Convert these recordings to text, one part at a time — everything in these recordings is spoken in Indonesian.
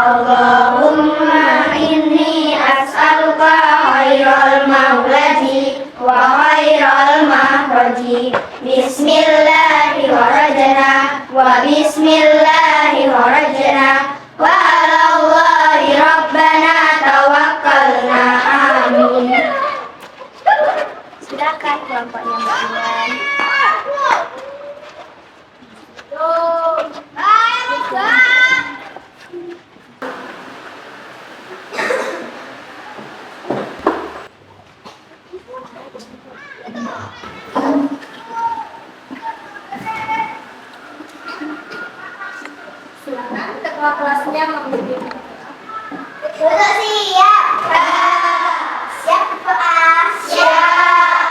Allahumma inni as'aluka khairal mauladi wa khairal mahraji. Bismillahirrahmanirrahim wa bismillahirrahmanirrahim wa ala Allahi rabbana tawakkalna. Amin. Silakan kelompoknya Mbak Iwan. Silakan ketua kelasnya memimpin. Sudah siap. Siap kelas. Siap.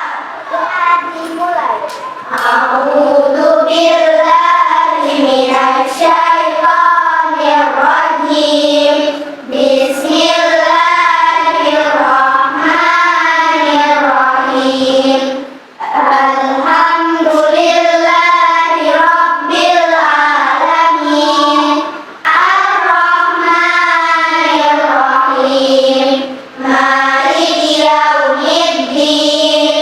Doa dimulai. A'udzu billahi minasy syaithanir rajim. Bismillahirrahmanirrahim. Alhamdulillahi rabbil alamin. Ar-Rahmanir Rahim. Maliki yaumiddin.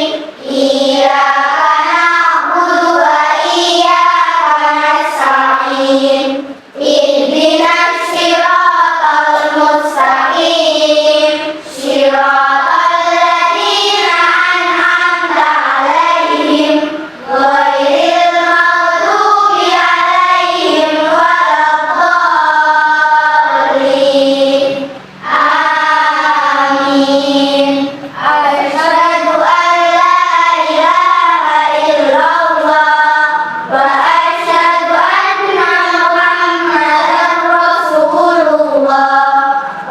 Iyyaka na'budu wa iyyaka nasta'in. Ihdinas siratal mustaqim. Siratal ladzina an'amta 'alaihim ghairil maghdubi 'alaihim waladdallin. Amin. Asyhadu an la ilaha illallah wa asyhadu anna Muhammadan Rasulullah.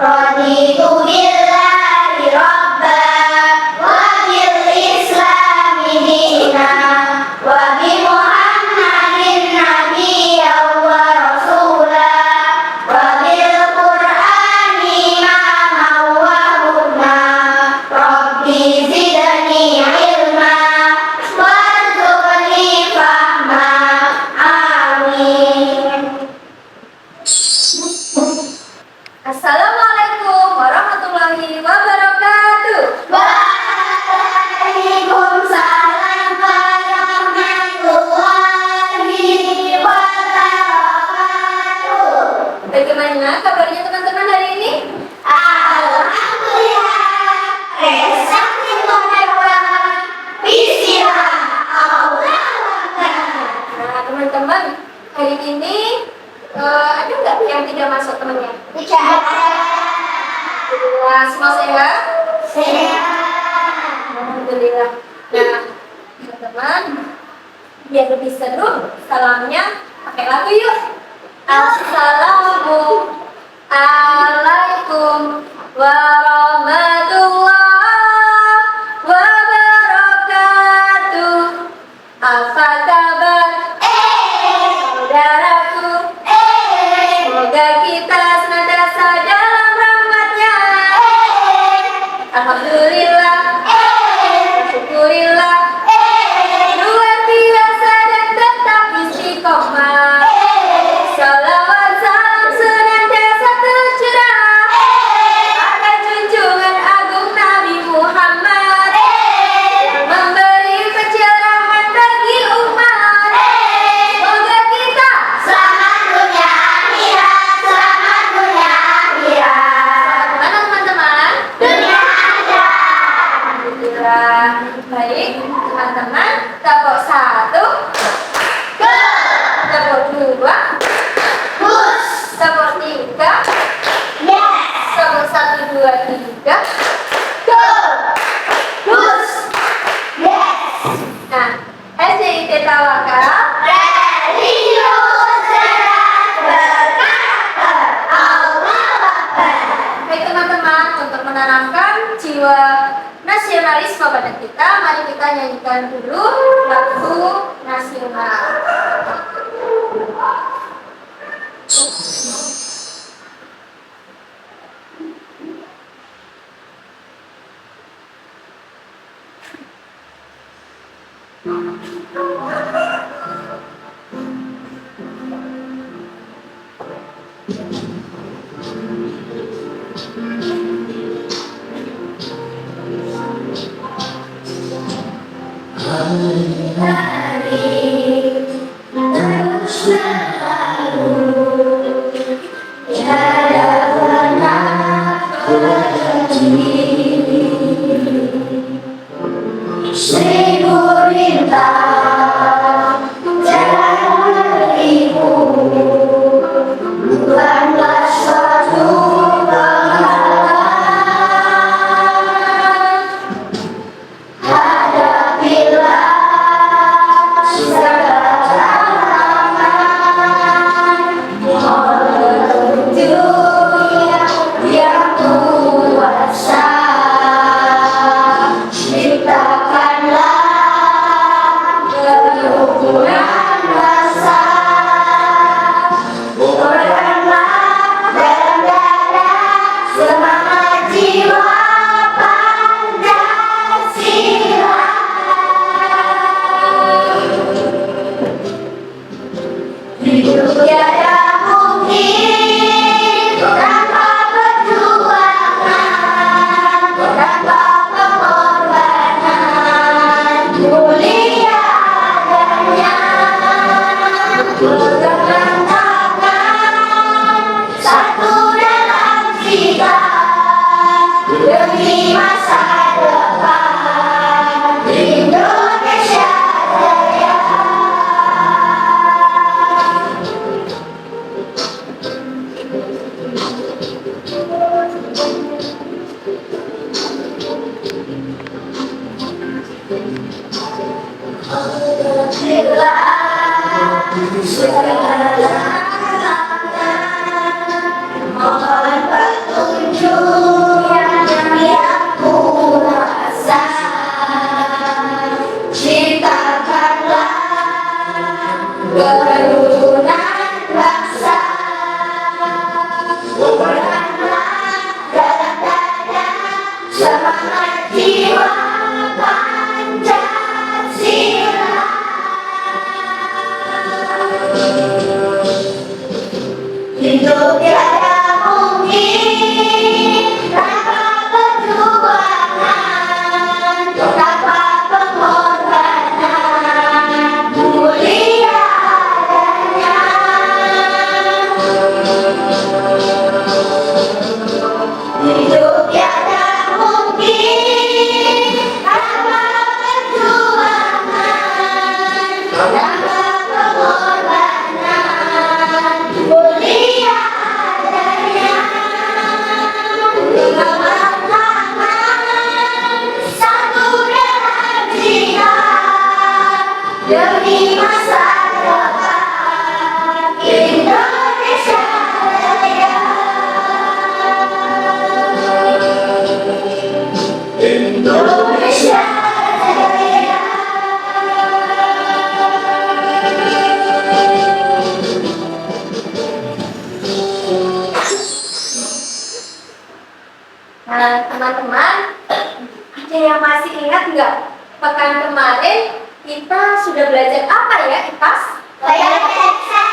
Raditu billahi rabba wa bil islami dina wa bi Muhammadin nabiyyan wa rasula wa bil Qur'ani imaman wa hukma. Rabbi zidni ilma warzuqni fahma. Amin. Assalamualaikum warahmatullahi wabarakatuh. Waalaikumsalam warahmatullahi wabarakatuh. Bagaimana kabarnya teman-teman hari ini? Alhamdulillah. Resepsi menerima. Bismillah. Allahu Akbar. Nah, teman-teman, hari ini ada nggak yang tidak masuk temannya? Tidak ada. Alhamdulillah, semua sehat? Sehat. Alhamdulillah. Nah, teman-teman, biar lebih seru, salamnya pakai lagu yuk. Assalamualaikum warahmatullahi wabarakatuh. Apa kabar? Saudaraku. Semoga kita senantiasa dalam rahmat-Nya. Alhamdulillah. Syukurillah. Luar biasa dan tetap istiqomah. Salawat salam senantiasa tercurah pada junjungan agung Nabi Muhammad yang memberi pencerahan bagi umat. Semoga kita selamat dunia akhirat, selamat dunia akhirat. Mana teman-teman? Dunia akhirat. Alhamdulillah. Baik, teman-teman. Tepuk 1. Tepuk 2. Tepuk 3. Tepuk 1, 2, 3. Nah, SDIT Tawakal. Baik teman-teman, untuk menanamkan jiwa nasionalisme pada kita, mari kita nyanyikan dulu lagu nasional. terus berlalu, tiada pernah berhenti. Seribu rintang jalan beribu, bukanlah suatu penghalang. Hadapilah segala halangan, menuju yang kuasa. Ciptakanlah kerukunan rasa, kobarkanlah dalam dada semangat jiwa Pancasila. Hidup tiada mungkin tanpa perjuangan, tanpa pengorbanan, mulia adanya. Pegangan tangan, satu dalam tiga, demi masa depan Indonesia Jaya. Mohon petunjuk yang kuasa. Ciptakanlah kerukunan bangsa, kobarkanlah dalam dada semangat jiwa Pancasila. Hidup tiada mungkin tanpa perjuangan, tanpa pengorbanan, mulia adanya. Hidup tiada mungkin tanpa perjuangan, tanpa pengorbanan, mulia adanya. Pegangan tangan, satu dalam jiwa, demi masa depan Indonesia Jaya. Indonesia Jaya. Nah, teman-teman, ada yang masih ingat nggak? Pekan kemarin kita sudah belajar apa ya, IPAS? Kayak besar.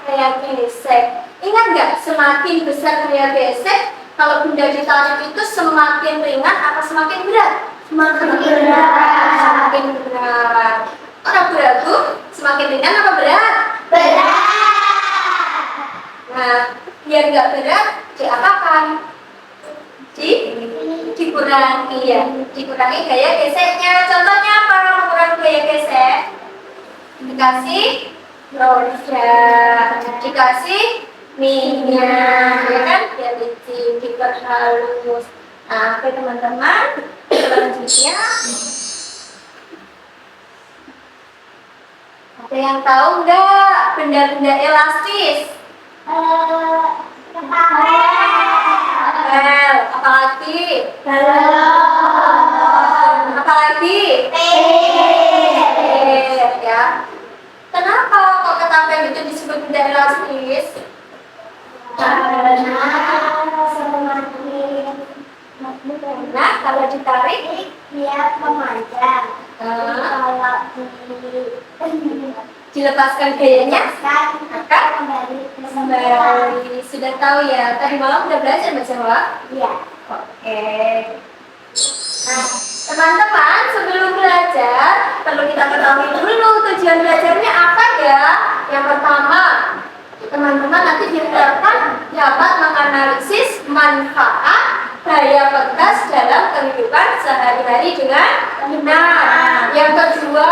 Kayak gesek. Ingat nggak, semakin besar kayak gesek, kalau benda ditarik itu semakin ringan atau semakin berat? Semakin berat. Semakin berat. Ragu-ragu, semakin ringan apa berat? Berat. Nah, biar nggak berat, diapakan? Dikurangi ya, dikurangi gaya geseknya. Contohnya apa mengurangi gaya gesek? Dikasih roda, dikasih minyak, ya kan? Biar licin, diperhalus. Nah, oke teman-teman, selanjutnya ada yang tahu nggak benda-benda elastis? Apel, apalagi? Balon. Apalagi? Ya. Kenapa kok ketapel itu disebut benda elastis? Karena semakin Nah, kalau ditarik, dia memanjang. Kalau dilepaskan gayanya, maka kembali ke semula. kembali. Sudah tahu ya? Tadi malam udah belajar Mbak Jawa? Iya. Oke. Nah, Teman-teman, sebelum belajar, perlu kita ketahui dulu tujuan belajarnya apa ya. Yang pertama, teman-teman nanti diharapkan dapat menganalisis manfaat daya pegas dalam kehidupan sehari-hari dengan benar. Yang kedua,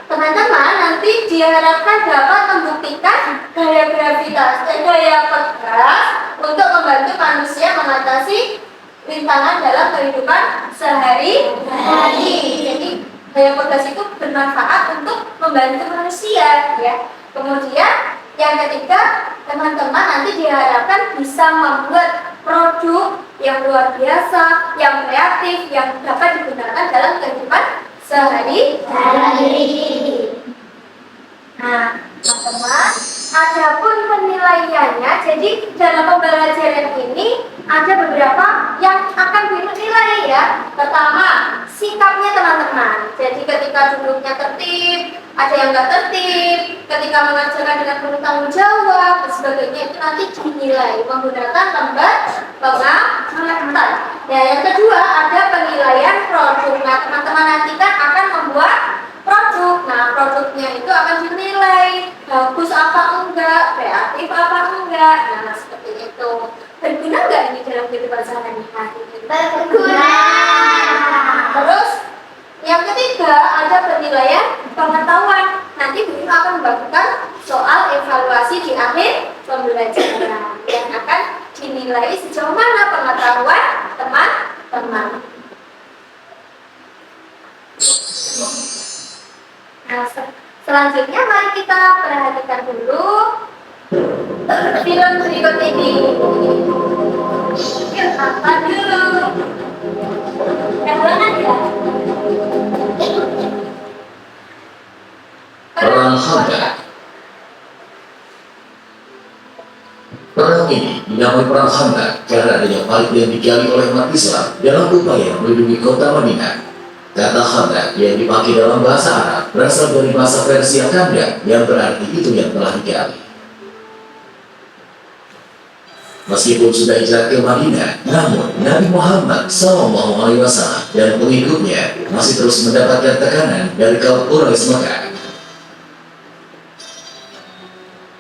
teman-teman nanti diharapkan dapat membuktikan daya pegas untuk membantu manusia mengatasi rintangan dalam kehidupan sehari-hari. Jadi daya pegas itu bermanfaat untuk membantu manusia ya. Kemudian yang ketiga, teman-teman nanti diharapkan bisa membuat produk yang luar biasa, yang kreatif, yang dapat digunakan dalam kehidupan sehari-hari. Nah, teman-teman, adapun penilaiannya, jadi dalam pembelajaran ini ada beberapa yang akan dinilai ya. Pertama, sikapnya teman-teman. Jadi ketika duduknya tertib, ada yang nggak tertib, ketika mengerjakan dengan penuh tanggung jawab dan sebagainya, itu nanti dinilai menggunakan lembar pengamatan. Ya, yang kedua ada penilaian produk. Nah, teman-teman nanti kan akan membuat produk. Nah, produknya itu akan dinilai bagus apa enggak, kreatif apa enggak. Nah, seperti itu. Berguna enggak ini dalam kehidupan sehari-hari? Berguna. Terus yang ketiga ada penilaian pengetahuan. Nanti guru akan membagikan soal evaluasi di akhir pembelajaran yang akan dinilai sejauh mana pengetahuan teman-teman. Nah, selanjutnya mari kita perhatikan dulu film berikut ini. Yuk, apa dulu? Yang mana ya? Perang Khandaq. Perang ini dinamai Perang Khandaq karena adanya parit yang digali oleh umat Islam dalam upaya melindungi kota Madinah. Kata Khandaq yang dipakai dalam bahasa Arab berasal dari bahasa Persia Khandaq yang berarti itu yang telah digali. Meskipun sudah hijrah ke Madinah, namun Nabi Muhammad SAW dan pengikutnya masih terus mendapatkan tekanan dari kaum Quraisy Mekah.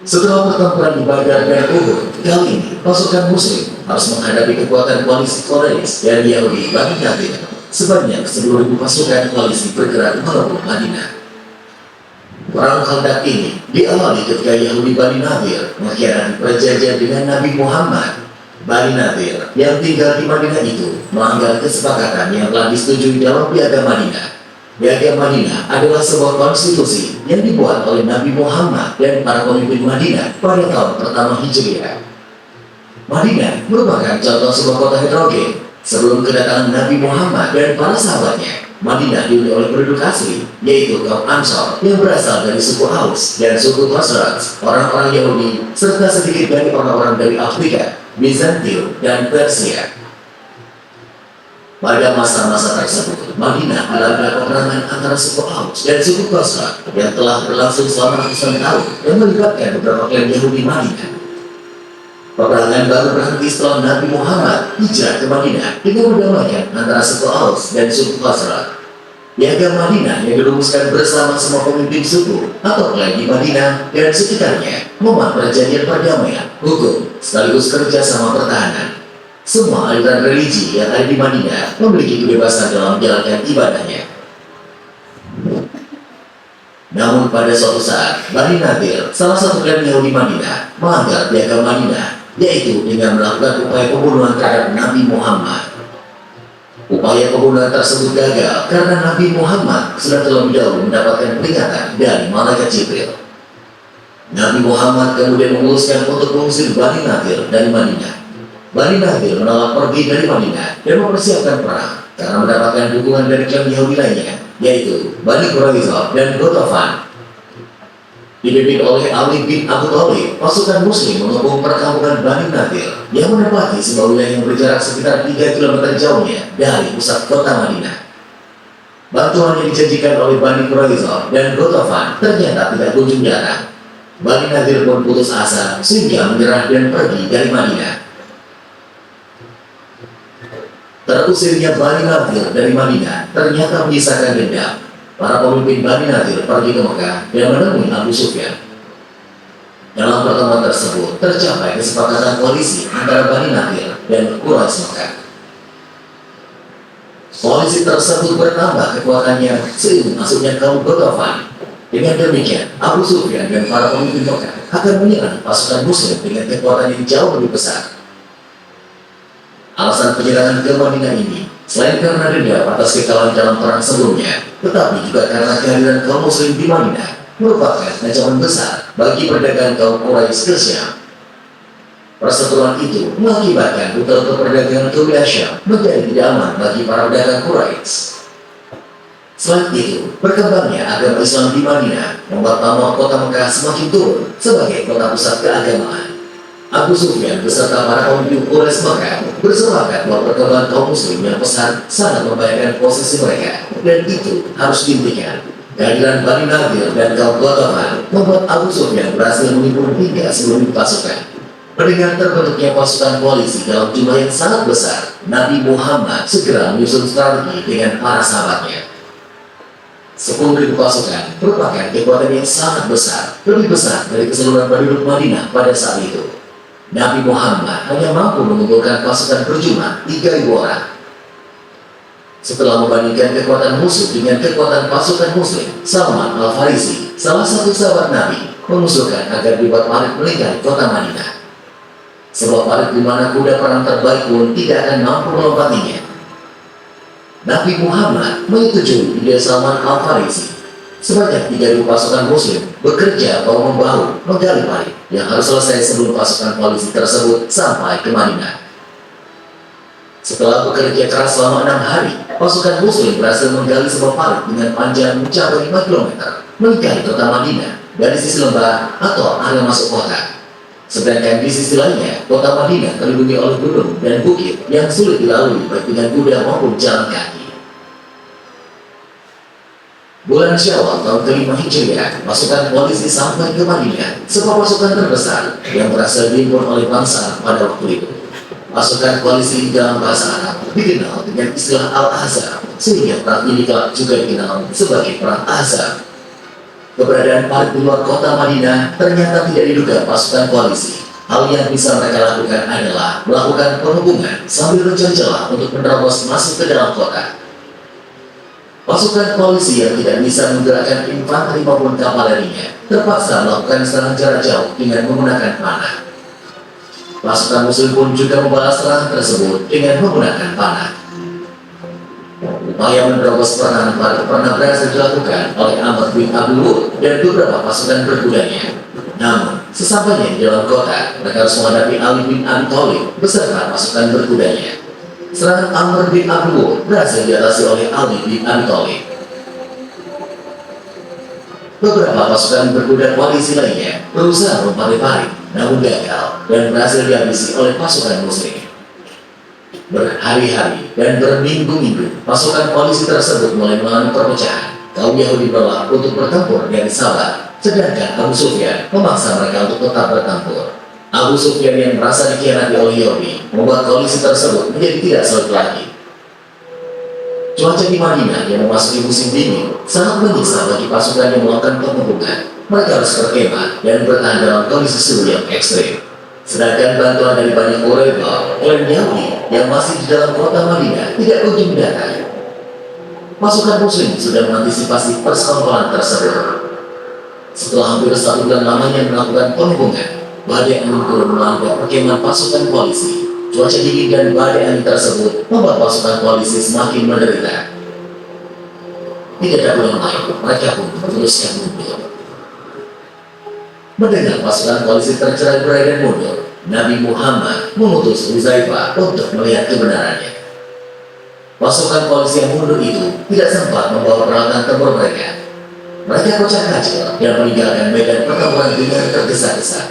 Setelah pertempuran di Badar dan Uhud, kali ini pasukan Muslim harus menghadapi kekuatan koalisi Quraisy dan Yahudi Bani Nadir. Sebanyak 10.000 pasukan koalisi bergerak merebut Madinah. Perang Khandaq ini diawali ketika Yahudi Bani Nadir mengkhianati perjanjian dengan Nabi Muhammad. Bani Nadir yang tinggal di Madinah itu melanggar kesepakatan yang telah disetujui dalam Piagam Madinah. Piagam Madinah adalah sebuah konstitusi yang dibuat oleh Nabi Muhammad dan para pemimpin Madinah pada tahun pertama Hijriah. Madinah merupakan contoh sebuah kota heterogen. Sebelum kedatangan Nabi Muhammad dan para sahabatnya, Madinah dihuni oleh penduduk asli, yaitu kaum Ansor yang berasal dari suku Aus dan suku Khazraj, orang-orang Yahudi, serta sedikit dari orang-orang dari Afrika, Bizantium, dan Persia. Pada masa-masa tersebut, Madinah dilanda peperangan antara suku Aus dan suku Khazraj yang telah berlangsung selama ratusan tahun dan melibatkan beberapa klan Yahudi Madinah. Peperangan baru berhenti setelah Nabi Muhammad hijrah ke Madinah dengan mendamaikan antara suku Aus dan suku Khazraj. Piagam Madinah yang dirumuskan bersama semua pemimpin suku atau klan di Madinah dan sekitarnya memuat perjanjian perdamaian, hukum, sekaligus kerjasama pertahanan. Semua aliran religi yang ada di Madinah memiliki kebebasan dalam menjalankan ibadahnya. Namun pada suatu saat, Bani Nadir, salah satu klan Yahudi Madinah, melanggar Piagam Madinah, yaitu dengan melakukan upaya pembunuhan terhadap Nabi Muhammad. Upaya pembunuhan tersebut gagal karena Nabi Muhammad sudah terlebih dahulu mendapatkan peringatan dari malaikat Jibril. Nabi Muhammad kemudian memutuskan untuk mengusir Bani Nadir dari Madinah. Bani Nadir menolak pergi dari Madinah dan mempersiapkan perang karena mendapatkan dukungan dari klan Yahudi lainnya, yaitu Bani Quraisyah dan Ghatafan. Dipimpin oleh Ali bin Abi Thalib, pasukan Muslim mengepung perkampungan Bani Nadir yang menempati sebuah wilayah yang berjarak sekitar 3 km jauhnya dari pusat kota Madinah. Bantuan yang dijanjikan oleh Bani Quraisyah dan Ghatafan ternyata tidak kunjung datang. Bani Nadir pun putus asa sehingga menyerah dan pergi dari Madinah. Terusirnya Bani Nadir dari Madinah ternyata menyisakan dendam. Para pemimpin Bani Nadir pergi ke Mekah dan menemui Abu Sufyan. Dalam pertemuan tersebut tercapai kesepakatan koalisi antara Bani Nadir dan Quraisy Mekah. Koalisi tersebut bertambah kekuatannya seiring masuknya kaum Ghatafan. Dengan demikian, Abu Sufyan dan para pemimpin Mekah akan menyerang pasukan Muslim dengan kekuatan yang jauh lebih besar. Alasan penyerangan ke Madinah ini selain karena dendam atas kekalahan dalam perang sebelumnya, tetapi juga karena kehadiran kaum Muslim di Madinah merupakan ancaman besar bagi perdagangan kaum Quraisy ke Syam. Perseteruan itu mengakibatkan rute perdagangan ke wilayah Syam menjadi tidak aman bagi para pedagang Quraisy. Selain itu, berkembangnya agama Islam di Madinah membuat pamor kota Mekah semakin turun sebagai kota pusat keagamaan. Abu Sufyan beserta para pemimpin Quraisy Mekah bersepakat bahwa perkembangan kaum Muslim yang besar sangat membahayakan posisi mereka, dan itu harus dihentikan. Kehadiran Bani Nadir dan kaum Ghatafan membuat Abu Sufyan berhasil menimbun hingga seluruh pasukan. Mendengar terbentuknya pasukan koalisi dalam jumlah yang sangat besar, Nabi Muhammad segera menyusun strategi dengan para sahabatnya. 10.000 pasukan merupakan kekuatan yang sangat besar, lebih besar dari keseluruhan penduduk Madinah pada saat itu. Nabi Muhammad hanya mampu mengumpulkan pasukan berjumlah 3.000 orang. Setelah membandingkan kekuatan musuh dengan kekuatan pasukan Muslim, Salman Al-Farisi, salah satu sahabat Nabi, mengusulkan agar dibuat parit melingkari kota Madinah. Sebuah parit di mana kuda perang terbaik pun tidak akan mampu melompatinya. Nabi Muhammad menyetujui ide Salman Al-Farisi. Sebanyak 3.000 pasukan Muslim bekerja bahu-membahu menggali parit yang harus selesai sebelum pasukan koalisi tersebut sampai ke Madinah. Setelah bekerja keras selama 6 hari, pasukan Muslim berhasil menggali sebuah parit dengan panjang mencapai 5 km melingkari kota Madinah dari sisi lembah atau area masuk kota. Sedangkan di sisi lainnya, kota Madinah terlindungi oleh gunung dan bukit yang sulit dilalui baik dengan kuda maupun jalan kaki. Bulan Syawal tahun ke-5 Hijriah, pasukan koalisi sampai ke Madinah, sebuah pasukan terbesar yang berhasil diimpun oleh bangsa Arab pada waktu itu. Pasukan koalisi dalam bahasa Arab dikenal dengan istilah Al-Ahzab, sehingga perang ini kelak juga dikenal sebagai Perang Ahzab. Keberadaan parit di luar kota Madinah ternyata tidak diduga pasukan koalisi. Hal yang bisa mereka lakukan adalah melakukan penghubungan sambil mencari celah untuk menerobos masuk ke dalam kota. Pasukan koalisi yang tidak bisa menggerakkan infanteri maupun kavalerinya terpaksa melakukan serangan jarak jauh dengan menggunakan panah. Pasukan Muslim pun juga membalas serangan tersebut dengan menggunakan panah. Upaya menerobos pertahanan parit pernah berhasil dilakukan oleh Amr bin Abdul Wud dan beberapa pasukan berkudanya. Namun, sesampainya di dalam kota, mereka harus menghadapi Ali bin Abi Thalib beserta pasukan berkudanya. Serangan Amr bin Abdul Wud berhasil diatasi oleh Ali bin Abi Thalib. Beberapa pasukan berkuda koalisi lainnya berusaha melompati parit, namun gagal dan berhasil dihabisi oleh pasukan Muslim. Berhari-hari dan berminggu-minggu, pasukan koalisi tersebut mulai mengalami perpecahan. Kaum Yahudi menolak untuk bertempur dari Sabar, sedangkan Abu Sufyan memaksa mereka untuk tetap bertempur. Abu Sufyan yang merasa dikhianati oleh Yahudi membuat koalisi tersebut menjadi tidak solid lagi. Cuaca di Madinah yang memasuki musim dingin sangat menyiksa bagi pasukan yang melakukan penghubungan. Mereka harus berkemah dan bertahan dalam kondisi suhu yang ekstrim. Sedangkan bantuan dari Bani Quraidah, klan Yahudi yang masih di dalam kota Madinah tidak kunjung datang. Pasukan Muslim sudah mengantisipasi persekongkolan tersebut. Setelah hampir 1 bulan lamanya melakukan penghubungan, badai angin turun melanda perkemahan pasukan koalisi. Cuaca dingin dan badai angin tersebut membuat pasukan koalisi semakin menderita. Tidak ada bulan lain, mereka pun meneruskan mundur. Mendengar pasukan koalisi tercerai-berai dan mundur, Nabi Muhammad mengutus Huzaifah untuk melihat kebenarannya. Pasukan koalisi yang mundur itu tidak sempat membawa peralatan tempur mereka. Mereka kocar-kacir dan meninggalkan medan pertempuran dengan tergesa-gesa.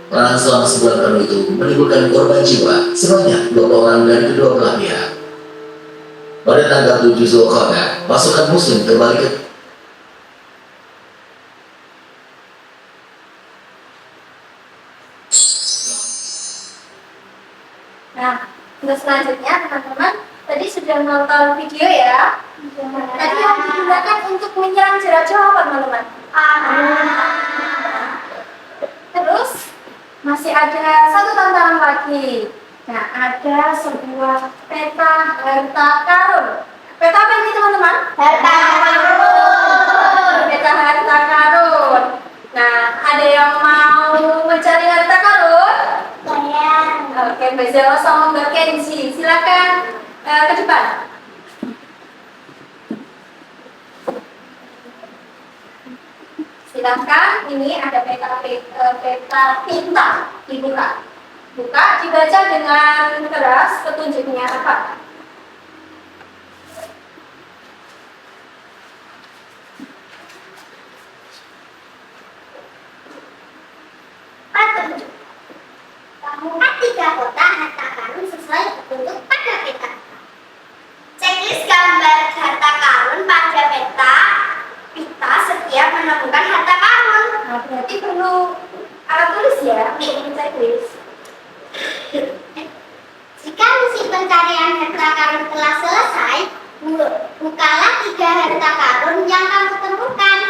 Perang selama sebulan penuh itu menimbulkan korban jiwa sebanyak 20 orang dari kedua belah pihak. Pada tanggal 7 Zulqa'dah, pasukan Muslim kembali ke Nah, Untuk selanjutnya teman-teman tadi sudah nonton video ya. Tadi yang digunakan untuk menyerang jerajah apa teman-teman? Terus masih ada satu tantangan lagi. Nah, ada sebuah peta harta karun. Peta apa ini teman-teman? Harta karun. Peta harta karun. Nah, ada yang mau mencari harta karun? Saya. Oke, Mbak Zawa sama Mbak Kenzi, silakan ke depan. Silakan, ini ada peta tinta dibuka. Buka, dibaca dengan keras petunjuknya apa? Petunjuk. Temukan 3 kotak harta karun sesuai petunjuk pada peta. Checklist gambar harta karun pada peta kita setiap menemukan harta karun. Nah, berarti perlu alat tulis ya untuk checklist. Jika misi pencarian harta karun telah selesai, bukalah 3 harta karun yang kamu temukan.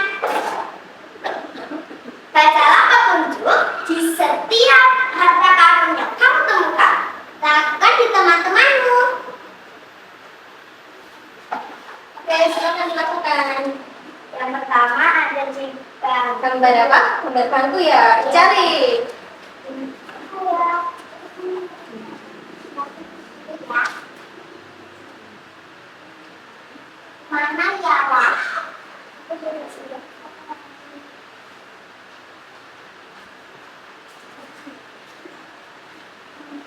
Bacalah petunjuk di setiap harta karun yang kamu temukan. Lakukan di teman-temanmu. Oke, silakan dilakukan. Yang pertama ada jika Gambar apa? Gambar bangku ya, dicari. mana ya Wak?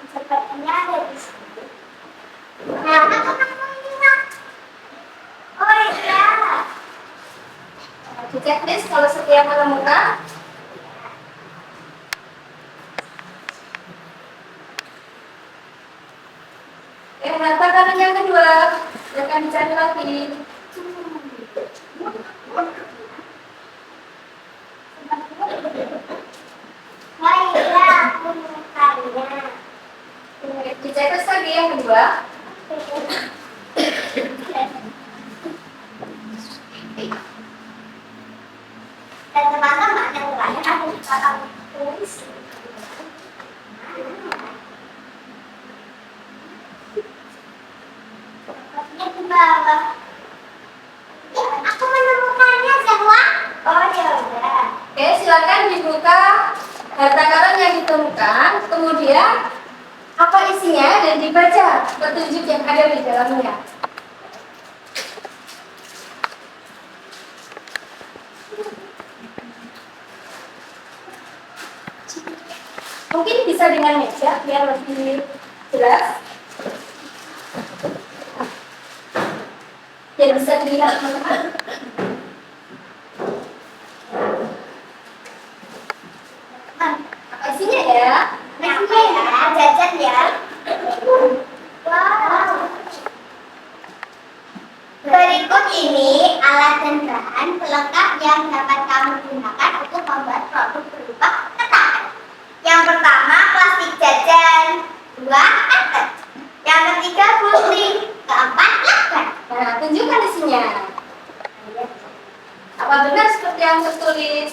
Sepertinya ada di sini. Nah, aku nemuin. Oh iya. Di checklist kalau setiap menemukan. Harta karun yang kedua, silakan dicari lagi. Oh iya, aku menemukannya. Di checklist lagi yang kedua. Dan teman-teman yang terakhir ada di belakang tulis. Sepertinya di bawah. Ya, aku menemukannya, Zahwa. Oh ya udah. Oke, silakan dibuka harta karun yang ditemukan, kemudian apa isinya dan dibaca petunjuk yang ada di dalamnya. Mungkin bisa dengan meja biar lebih jelas. Biar bisa dilihat teman-teman. Apa isinya ya? Nyampe ya, jajan ya. Wow. Berikut ini alat dan bahan pelengkap yang dapat kamu gunakan untuk membuat produk berupa ketakan. Yang pertama, plastik jajan. 2, karton. Yang ketiga, gunting. Keempat, lakban. Nah, tunjukkan isinya. Apa benar seperti yang tertulis?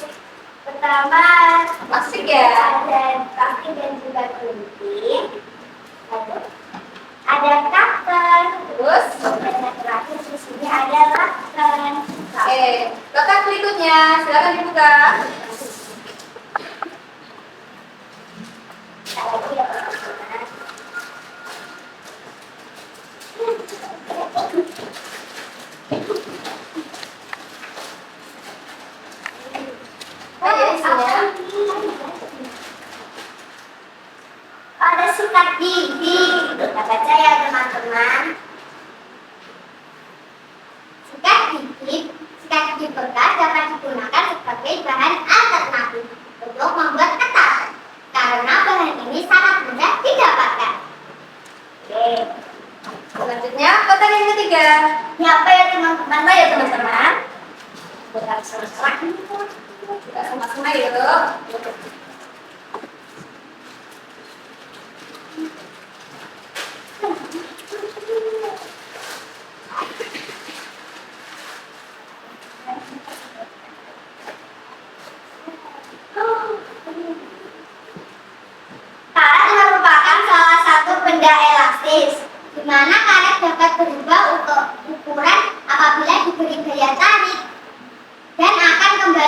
Pertama, Plastik ya? ada plastik dan juga gunting. Lalu ada cutter. Terus? Dan yang terakhir di sini ada lakban. Kotak berikutnya, silakan dibuka. Kita lagi ya, teman-teman. Apa ya isinya? Ada sikat gigi. Kita baca ya teman-teman. Sikat gigi bekas dapat digunakan sebagai bahan alternatif untuk membuat ketan karena bahan ini sangat mudah didapatkan. Oke. Selanjutnya, kotak yang ketiga. Ini apa ya teman-teman? Apa ya teman-teman? Berat selesai. Kita sama-sama yuk.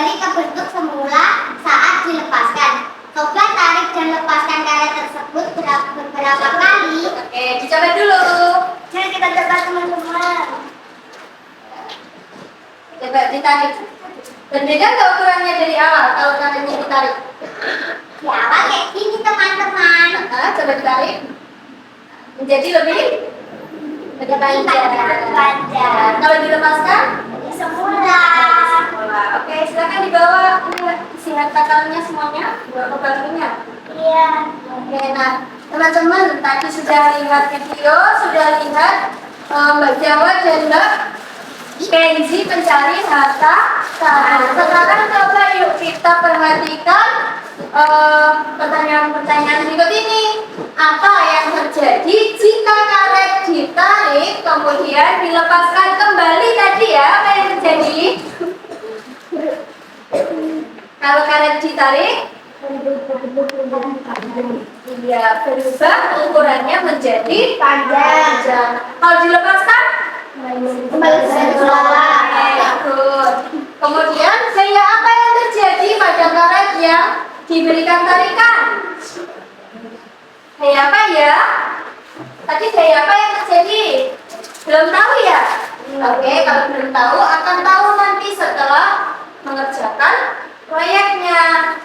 kembali ke bentuk semula saat dilepaskan. Coba tarik dan lepaskan karet tersebut beberapa kali. Oke, dicoba dulu. Jadi kita coba teman-teman. Coba ditarik. Berbeda nggak ukurannya dari awal kalau karetnya ditarik? Di awal kayak gini teman-teman. Coba ditarik. Menjadi lebih panjang. Kalau dilepaskan? Semula. Oke, silakan dibawa. Ini isi harta karunnya semuanya. Bawa ke bantunya. Iya. Oke, nah teman-teman tadi sudah lihat video, sudah lihat Mbak Jawa dan Mbak Kenzi mencari harta karun. Sekarang coba yuk kita perhatikan pertanyaan-pertanyaan berikut ini. Apa yang terjadi jika karet ditarik kemudian dilepaskan kembali tadi ya? Apa yang terjadi? Kalau karet ditarik, iya, berubah ukurannya menjadi panjang. Kalau dilepaskan, Kembali semula. Betul. Kemudian gaya apa yang terjadi pada karet yang diberikan tarikan? Gaya apa ya? Tadi gaya apa yang terjadi? Belum tahu ya? Oke, kalau belum tahu akan tahu nanti setelah mengerjakan proyeknya.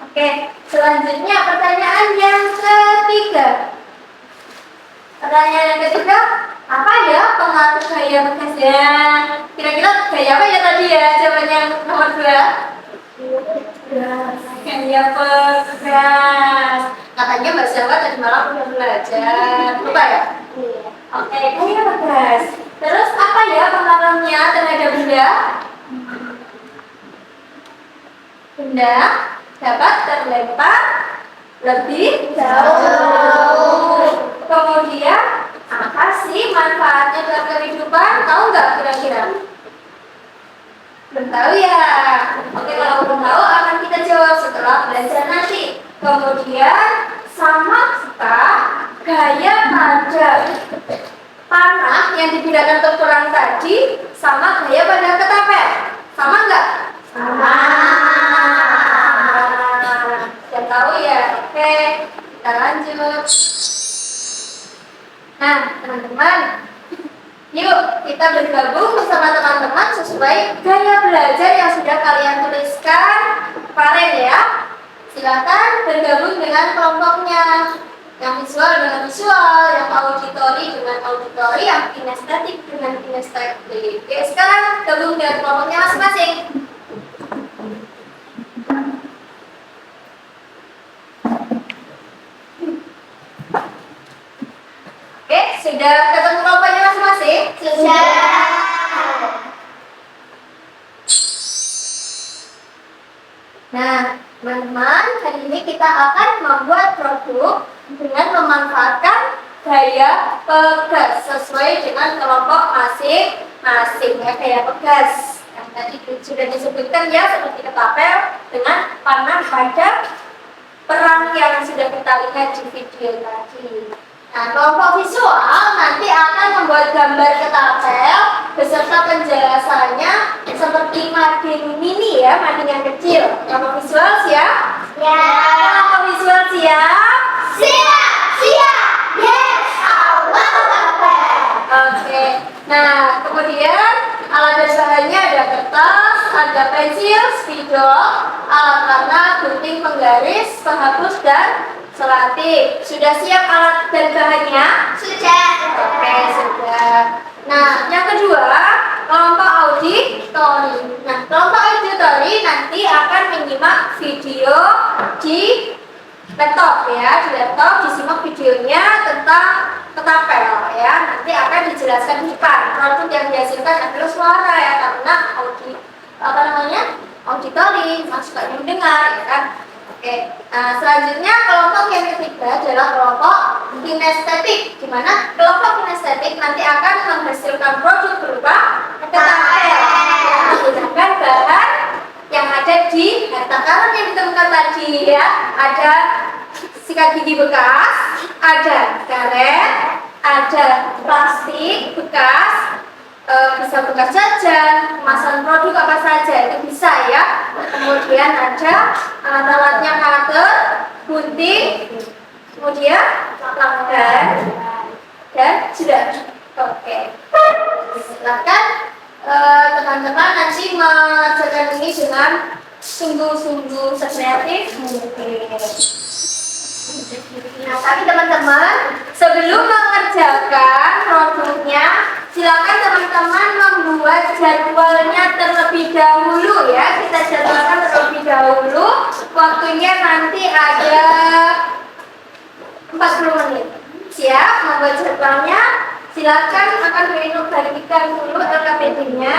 Oke, selanjutnya pertanyaan yang ketiga. Pertanyaan yang ketiga, apa ya pengaruh gaya bekasnya? Kira-kira gaya apa ya tadi ya? Jawabannya yang nomor 2. Gaya bekas. Katanya Mbak Jawa tadi malam udah belajar. Lupa ya? Oke, gaya bekas. Terus apa ya pengaruhnya terhadap benda? Benda dapat terlempar lebih jauh. Kemudian apa sih manfaatnya dalam kehidupan? Tahu nggak kira-kira? Belum tahu ya. Oke, kalau belum tahu akan kita jawab setelah belajar nanti. Kemudian sama gaya pada panah yang digunakan untuk perang tadi sama gaya pada ketapel. Sama nggak? Sama. Sudah tahu ya? Oke, kita lanjut. Nah, teman-teman, yuk kita bergabung bersama teman-teman sesuai gaya belajar yang sudah kalian tuliskan kemarin ya. Silakan bergabung dengan kelompoknya. Yang visual dengan visual, yang auditori dengan auditori, yang kinestetik dengan kinestetik. Oke, sekarang gabung dengan kelompoknya masing-masing. Oke, sudah ketemu kelompoknya masing-masing? Sudah. Nah, teman-teman, hari ini kita akan membuat produk dengan memanfaatkan gaya pegas sesuai dengan kelompok masing-masing ya, gaya pegas. Yang tadi sudah disebutkan ya, seperti ketapel dengan panah pada perang yang sudah kita lihat di video tadi. Nah, kelompok visual nanti akan membuat gambar ketapel beserta penjelasannya seperti mading mini ya, mading yang kecil. Kelompok visual siap? Ya. Kelompok visual siap? Siap, siap. Yes, Allah Akbar. Oke. Nah, kemudian alat dan bahannya ada kertas, ada pensil, spidol, alat warna, gunting penggaris, penghapus dan selotip. Sudah siap alat dan bahannya? Sudah. Oke, sudah. Nah, yang kedua, kelompok auditori. Nah, kelompok auditori nanti akan menyimak video di laptop ya, di laptop disimak videonya tentang ketapel ya. Nanti akan dijelaskan di depan. Produk yang dihasilkan adalah suara ya, karena auditori, maksudnya mendengar ya kan. Oke, nah selanjutnya kelompok yang ketiga adalah kelompok kinestetik, di mana kelompok kinestetik nanti akan menghasilkan produk berupa ketapel yang menggunakan bahan yang ada di harta karun yang ditemukan tadi ya. Ada sikat gigi bekas, ada karet, ada plastik bekas, bisa bekas jajan, kemasan produk apa saja itu bisa ya. kemudian ada alat-alatnya cutter, gunting, kemudian dan jerat. Oke, silakan teman-teman nanti mengerjakan ini dengan sungguh-sungguh sekreatif mungkin. Nah, tapi teman-teman, sebelum mengerjakan produknya, silakan teman-teman membuat jadwalnya terlebih dahulu ya. Kita jadwalkan terlebih dahulu. Waktunya nanti ada 40 menit. Siap membuat jadwalnya? Silakan akan bagikan dulu LKPD-nya.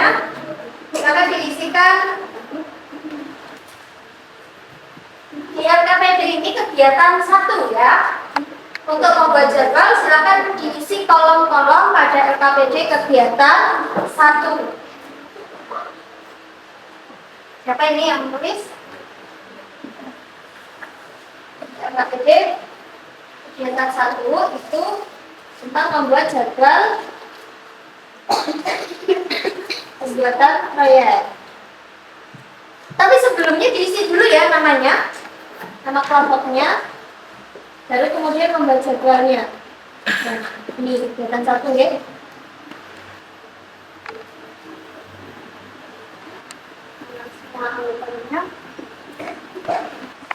Silakan diisikan. Di LKPD ini kegiatan 1 ya. Untuk membuat jadwal silakan diisi kolom-kolom pada LKPD kegiatan 1. Siapa ini yang menulis? LKPD kegiatan 1 itu tentang membuat jadwal kegiatan proyek. Tapi sebelumnya diisi dulu ya namanya, nama kelompoknya, baru kemudian membuat jadwalnya. Nah, ini kegiatan 1 ya.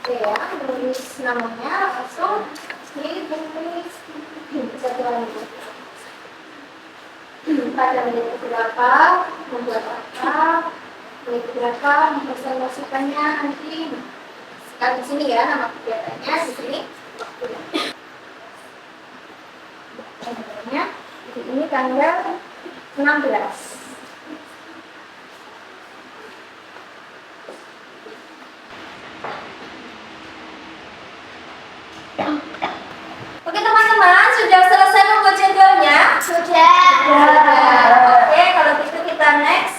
Oke ya, tulis namanya langsung ditulis jadwalnya. Pada menit berapa, membuat apa, menit berapa, mempresentasikannya nanti. Sekarang di sini ya nama kegiatannya di sini. Tanggalnya di sini tanggal 16. Oke teman-teman, sudah selesai membuat jadwalnya? Sudah. Oke, kalau gitu kita next.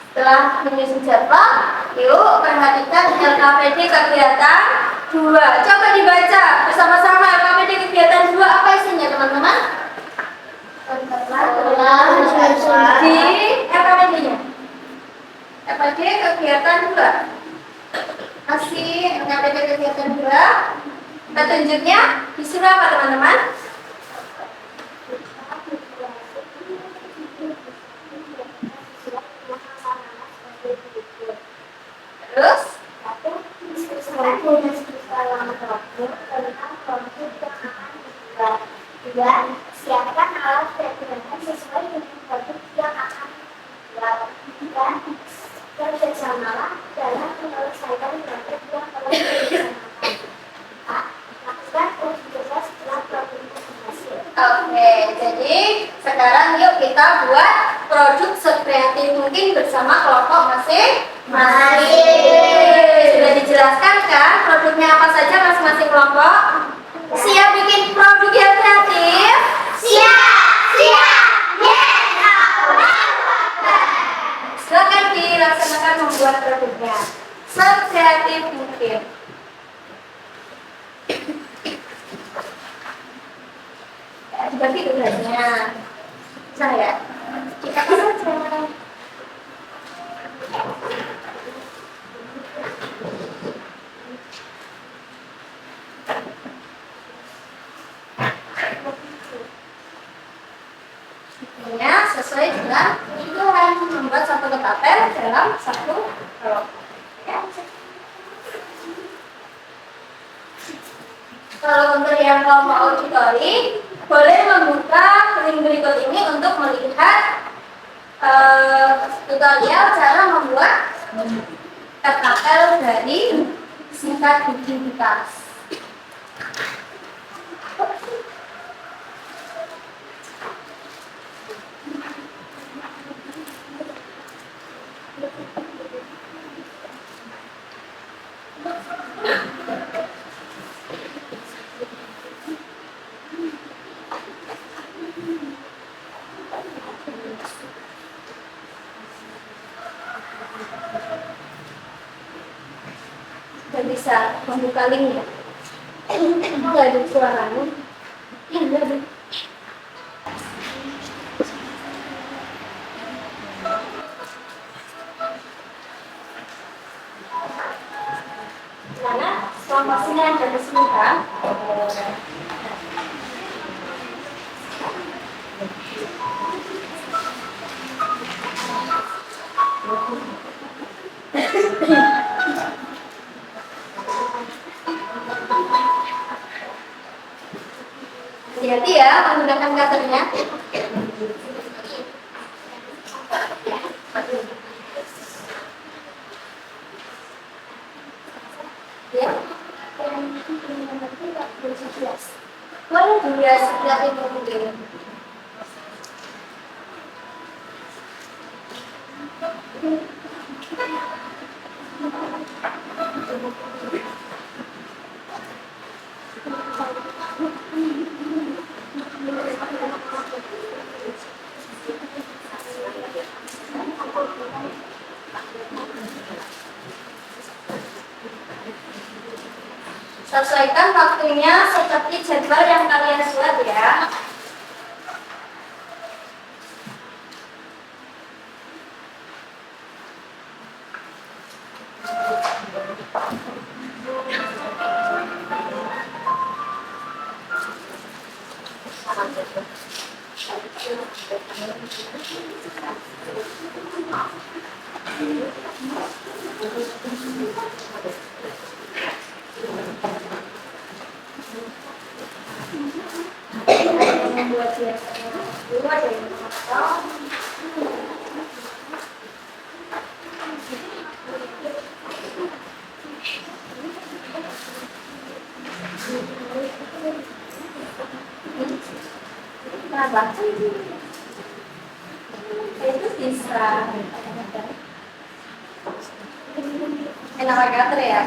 Setelah menyusun jadwal, yuk perhatikan LKPD kegiatan 2. Coba dibaca bersama-sama LKPD kegiatan 2 apa isinya teman-teman? Di LKPD-nya. LKPD kegiatan 2. Masih LKPD kegiatan 2. Petunjuknya disuruh apa teman-teman? Terus? Siapkan alat dan peralatan sesuai dengan produk yang akan dibuat dan kerjasamalah dalam menyelesaikan produk yang telah direncanakan. Lakukan uji coba setelah produk berhasil. Oke, jadi sekarang yuk kita buat produk sekreatif mungkin bersama kelompok masing-masing. Sudah dijelaskan kan produknya apa saja masing-masing kelompok? Siap bikin produk yang kreatif? Siap! Yes! Silakan dilaksanakan membuat produknya sekreatif mungkin. Dibagi tugasnya. Saya kita saja. Intinya sesuai dengan kebutuhan membuat satu ketapel dalam satu kelompok. Ya. Kalau untuk yang kelompok auditori, boleh membuka link berikut ini untuk melihat tutorial cara membuat ketapel dari singkat identitas. Dan bisa membuka linknya. Nggak ada suaranya. Nggak ada. Maksudnya ada kesulitan? Hati-hati ya menggunakan cutternya. Ya. Boleh juga sebelah ini mungkin. Sesuaikan waktunya seperti jadwal yang kalian buat ya. Membuat biasanya dulu ada yang potong. Kenapa? Itu bisa enak agak ya.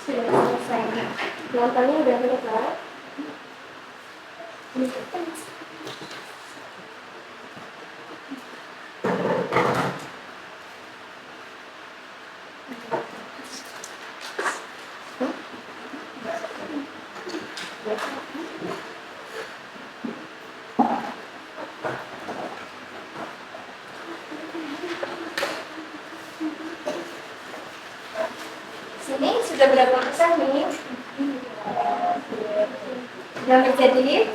Sudah selesai. Nontonnya udah selesai. sudah berapa persen nih? Sudah menjadi?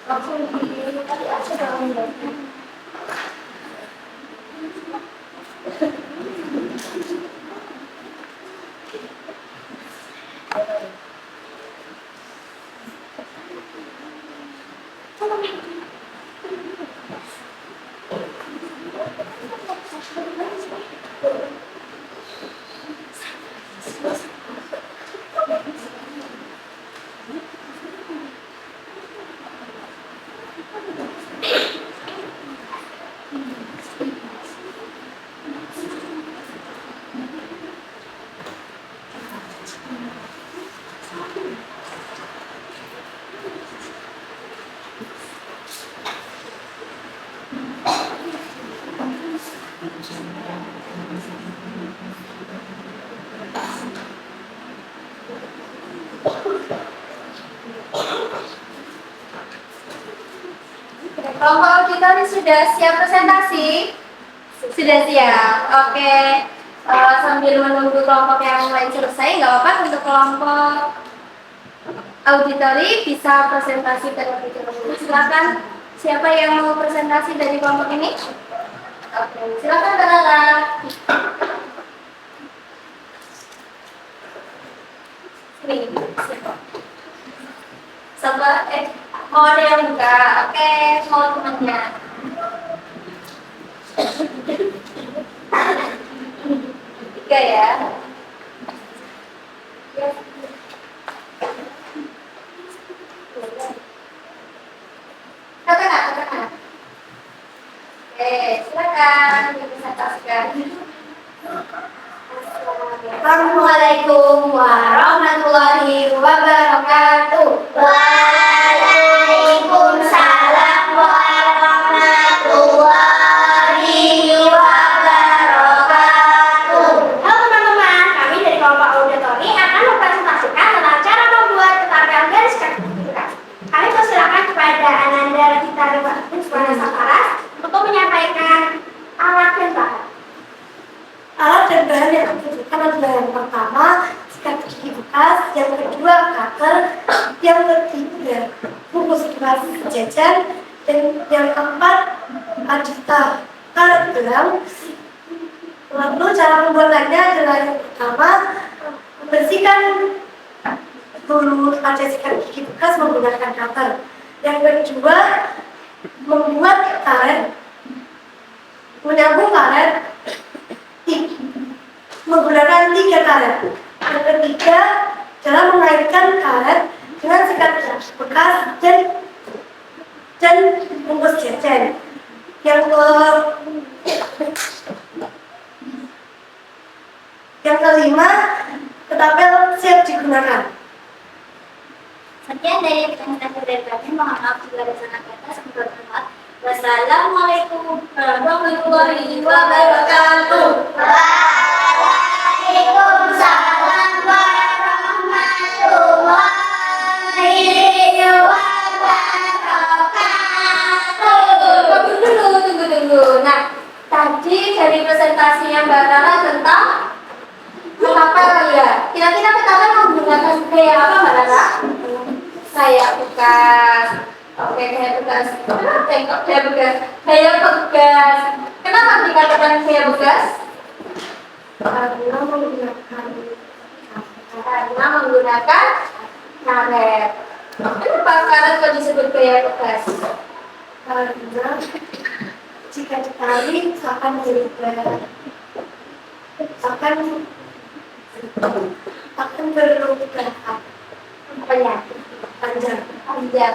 Langsung di tadi aja dalam kelompok auditori sudah siap presentasi? Sudah siap. Oke. Sambil menunggu kelompok yang lain selesai, nggak apa-apa untuk kelompok auditori bisa presentasi terlebih dahulu. Silakan. Siapa yang mau presentasi dari kelompok ini? Oke. Silakan kakak. Nih, siapa? Mau ada yang buka? Oke, mau temannya. Tiga ya. Katakan. Oke, silakan dipresentasikan. Assalamualaikum warahmatullahi wabarakatuh. Waalaikumsalam warahmatullahi wabarakatuh. Halo teman-teman, kami dari kelompok auditori akan mempresentasikan tentang cara membuat tetapian garis sertifikat. Kami persilakan kepada Ananda Rita Rizwana Saparas untuk menyampaikan alat dan bahan. Alat dan bahan yang dibutuhkan adalah yang pertama sikat gigi bekas, yang kedua cutter, yang ketiga bungkus beras jajan, dan yang keempat adita karet gelang. Lalu cara pembuatannya adalah yang pertama membersihkan dulu kaca sikat gigi bekas menggunakan cutter. Yang kedua membuat karet, menyambung karet menggunakan 3 karet. Yang ketiga adalah mengaitkan karet dengan sikat bekas dan bungkus jajan. Yang kelima, ketapel siap digunakan. Sekian dari presentasi dari kami. Mohon maaf jika ada salah kata. Semoga bermanfaat. Wassalamualaikum warahmatullahi wabarakatuh. Waalaikumsalam warahmatullahi wabarakatuh. Tunggu. Nah, tadi dari presentasi yang Mbak Tara tentang ketapel ya. Kira-kira ketapel menggunakan gaya apa Mbak Tara? Kayak bekas. Oke, kayak bekas. Tengok kayak bekas. Kayak bekas. Kenapa dikatakan kayak bekas? Karena menggunakan karet. Kenapa karet kok disebut kayak bekas? Karena jika ditarik akan berubah, akan berubah Apanya? panjang. Panjang.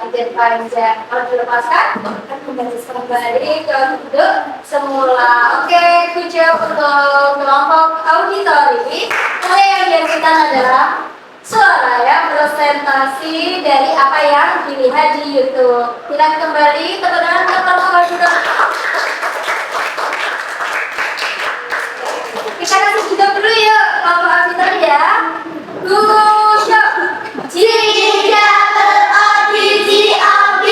Kalau dilepaskan akan kembali ke bentuk semula. Oke, good job untuk kelompok auditori. Mulai yang dihasilkan adalah suara ya, presentasi dari apa yang dilihat di YouTube. Silakan kembali teman-teman ke kelompok auditori. Kita kasih juga dulu yuk kelompok A pintar ya. Good job. G double O D G O B.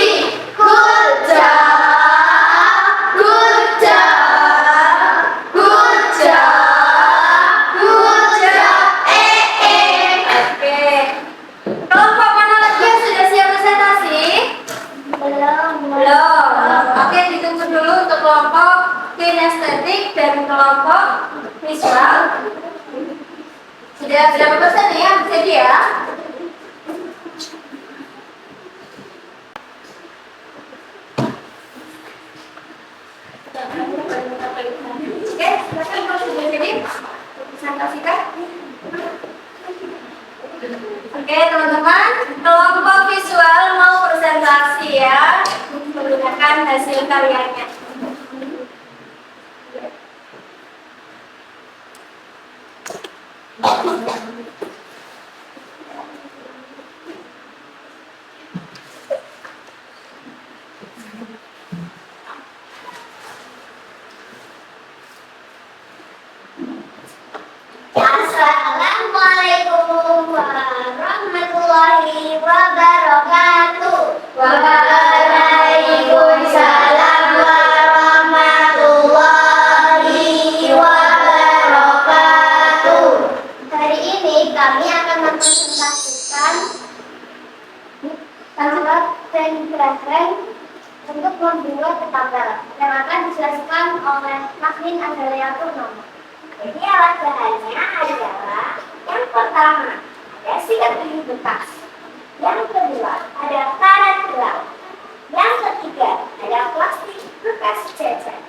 Good job. Good job. Good job. Good job. Oke. Kelompok mana lagi yang sudah siap presentasi? Belum. Belum. Oke, ditunggu dulu untuk kelompok kinestetik dan kelompok visual. Sudah berapa persen ya? Jadi ya. Oke, silakan kalau sudah jadi presentasikan. Oke teman-teman, kelompok visual mau presentasi ya, menggunakan hasil karyanya. Assalamualaikum warahmatullahi wabarakatuh. Waalaikumsalam warahmatullahi wabarakatuh. Hari ini kami akan mempresentasikan alat dan bahan untuk membuat tabel yang akan dijelaskan oleh Makin Andalia Purnomo. Jadi alat bahannya adalah yang pertama ada sikat gigi bekas, yang kedua ada karet gelang, yang ketiga ada plastik bekas jajan,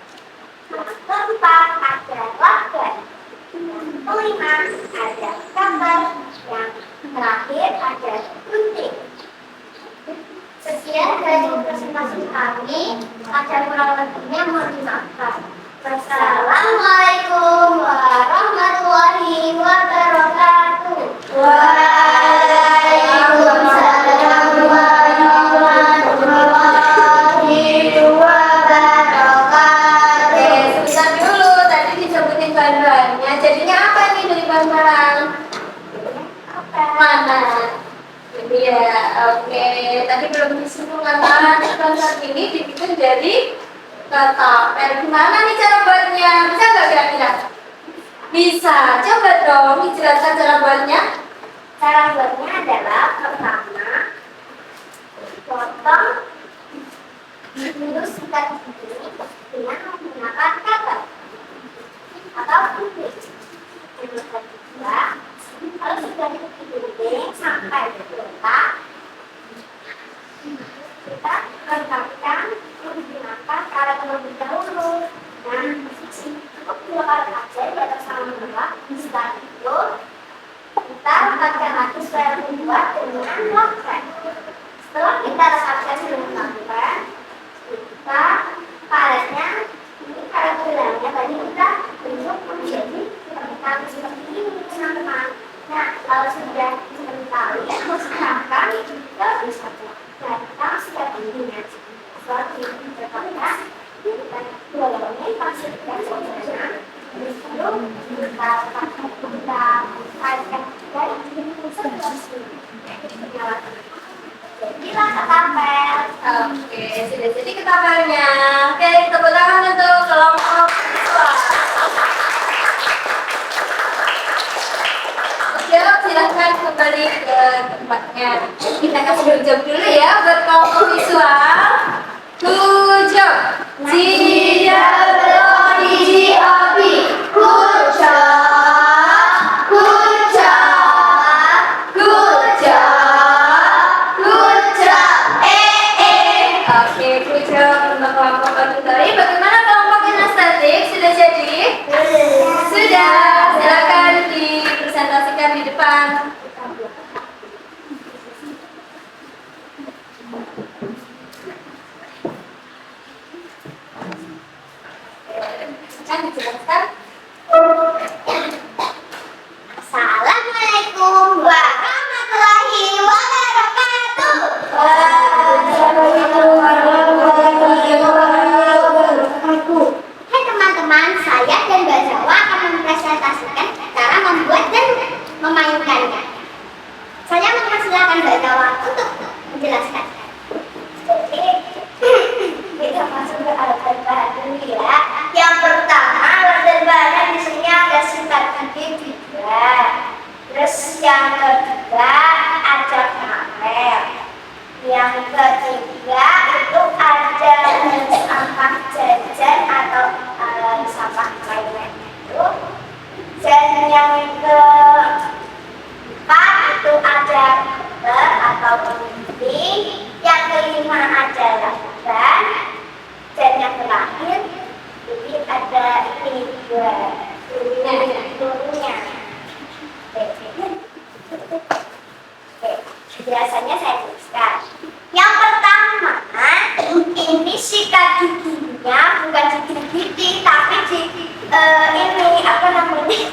yang keempat ada lakban, yang kelima ada gambar, yang terakhir ada gunting. Sekian dari presentasi kami, ada kurang lebihnya mohon dimaafkan. Wassalamualaikum warahmatullahi wabarakatuh. Waalaikumsalam warahmatullahi wabarakatuh. Sebentar dulu, tadi disebutin bahan-bahannya. Jadinya apa nih dari bahan-bahan? Mana? Ini ya, oke. Tadi belum disinggung kan? Bahan ini dibikin dari ketapel. Gimana nih cara buatnya? Bisa nggak kira-kira? Bisa. Coba dong dijelaskan cara buatnya. Cara buatnya adalah pertama potong dulu sikat gigi dengan menggunakan cutter atau gunting. Yang kedua, kalau sudah digunting sampai bergerak, kita lengkapkan menggunakan karet terlebih dahulu. Nah, cukup 2 karet aja di atas sama bawah. Setelah itu kita rekatkan lagi supaya membuat dengan lakban. Setelah kita rekatkan dengan lakban, kita karetnya, ini karet gelangnya tadi kita bentuk menjadi seperti ini teman-teman. Nah, kalau sudah seperti tali, silakan kita bisa buat. Nah, kita siap begini. Setelah direkatkan, kita bolongi pasirkan semuanya. Sebelum kita kaitkan dari sebelah sini. Jadilah ketapel. Oke, sudah jadi ketapelnya. Oke, tepuk tangan untuk kelompok visual. Siap, silahkan kembali ke tempatnya. Kita kasih dulu jawab dulu ya buat kelompok visual. 7 G double O D G O B. Good job. Good job. Good job. Good job. Oke, good job untuk kelompok auditory. Bagaimana kelompok kinestetik? Sudah jadi? Sudah. Silakan dipresentasikan di depan. Kan dijelaskan. Assalamualaikum warahmatullahi wabarakatuh. Hai teman-teman, saya dan Mbak Jawa akan mempresentasikan sikat giginya bukan digigit, tapi di ini apa namanya?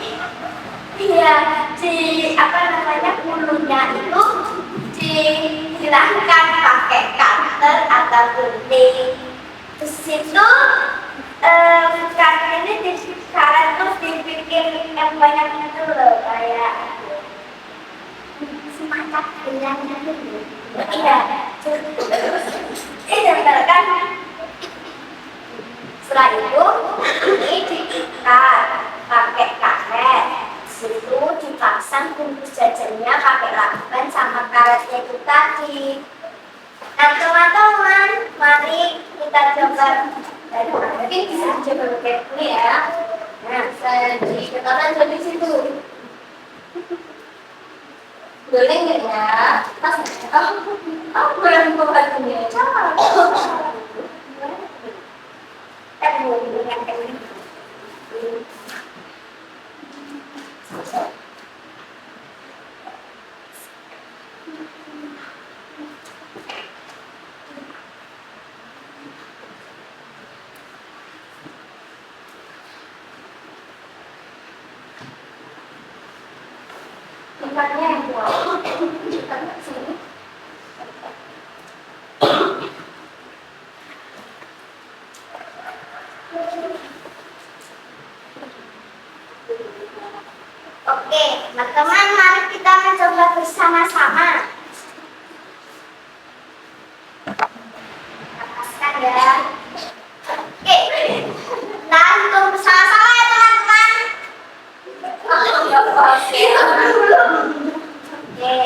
Iya, di apa namanya bulunya itu dihilangkan pakai cutter atau gunting. Terus itu cutter ini sekarang tuh dibikin yang banyak itu loh, kayak semacam gelangnya dulu. Iya, kan. Setelah itu ini diikat pakai karet. Situ dipasang bungkus jajannya pakai lakban sama karetnya itu tadi. Nah teman-teman, mari kita coba. Mungkin bisa coba pakai ini ya. Nah, saya dikatakan dari situ. Boleh nggak ya? Pas kurang kuatnya. Tempatnya yang kuat. Sini. Oke, teman-teman, mari kita mencoba bersama-sama. Lepaskan ya. Oke, nah untuk bersama-sama ya teman-teman. Oke.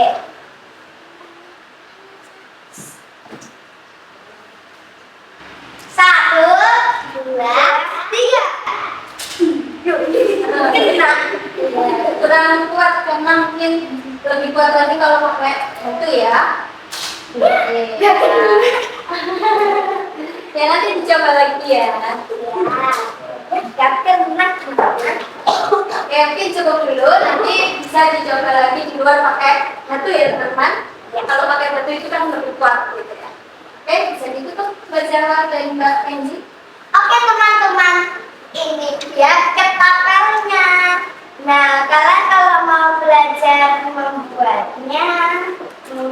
Satu, dua, tiga. Kurang kuat karena mungkin lebih kuat lagi kalau pakai itu ya. Ya nanti dicoba lagi ya. Gak kena. Oke, mungkin cukup dulu. Nanti bisa dicoba lagi di luar pakai batu ya teman-teman. Ya, kalau pakai batu itu kan lebih kuat gitu ya. Oke, bisa ditutup Mbak Zara dan Mbak Kenzi. Oke teman-teman, ini dia ketapelnya. Nah, kalian kalau mau belajar membuatnya,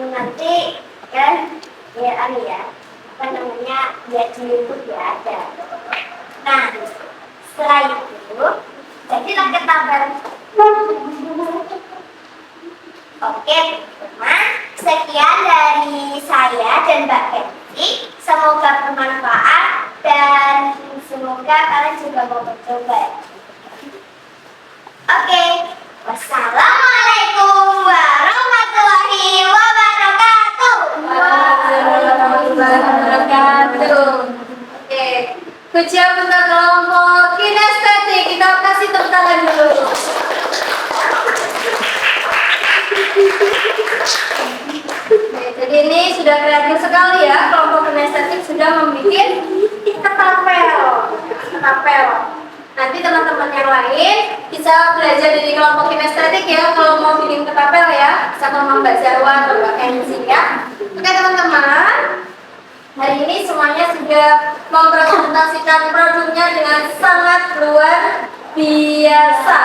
nanti kan ya apa namanya, lihat di YouTube ya ada. Nah, setelah itu jadilah ketapel. Oke teman-teman, sekian dari saya dan Mbak Kenzi. Semoga bermanfaat dan semoga kalian juga mau mencoba. Oke, wassalamualaikum warahmatullahi wabarakatuh. Warahmatullahi wabarakatuh. Oke, good job untuk kelompok kinestetik. Kita kasih tepuk tangan dulu. Oke, jadi ini sudah kreatif sekali ya. Kelompok kinestetik sudah membuat ketapel. Nanti teman-teman yang lain bisa belajar dari kelompok kinestetik ya. Kalau mau bikin ketapel ya, bisa ke Mbak Zarwa atau Mbak Kenzi ya. Oke teman-teman, hari ini semuanya sudah mempresentasikan produknya dengan sangat luar biasa.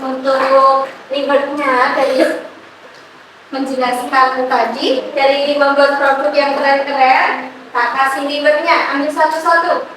Untuk ribetnya dari menjelaskan tadi, dari membuat produk yang keren-keren, tak kasih ribetnya, ambil satu-satu.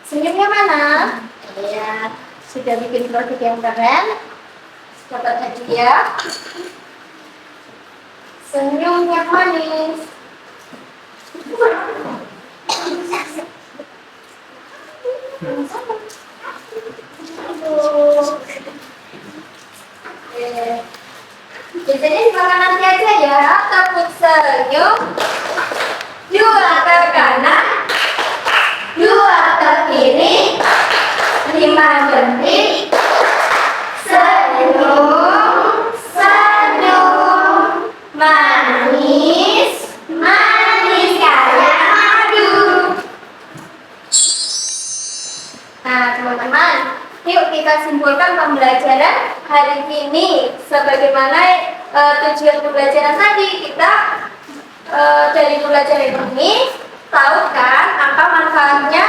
Senyumnya mana? Ya, sudah bikin produk yang keren. Dapat hadiah. Senyum yang manis. Biasanya dimakan nanti aja ya. Tepuk senyum. 2 ke kanan. kita simpulkan pembelajaran hari ini. Sebagaimana tujuan pembelajaran tadi, kita dari pembelajaran ini tahu kan apa manfaatnya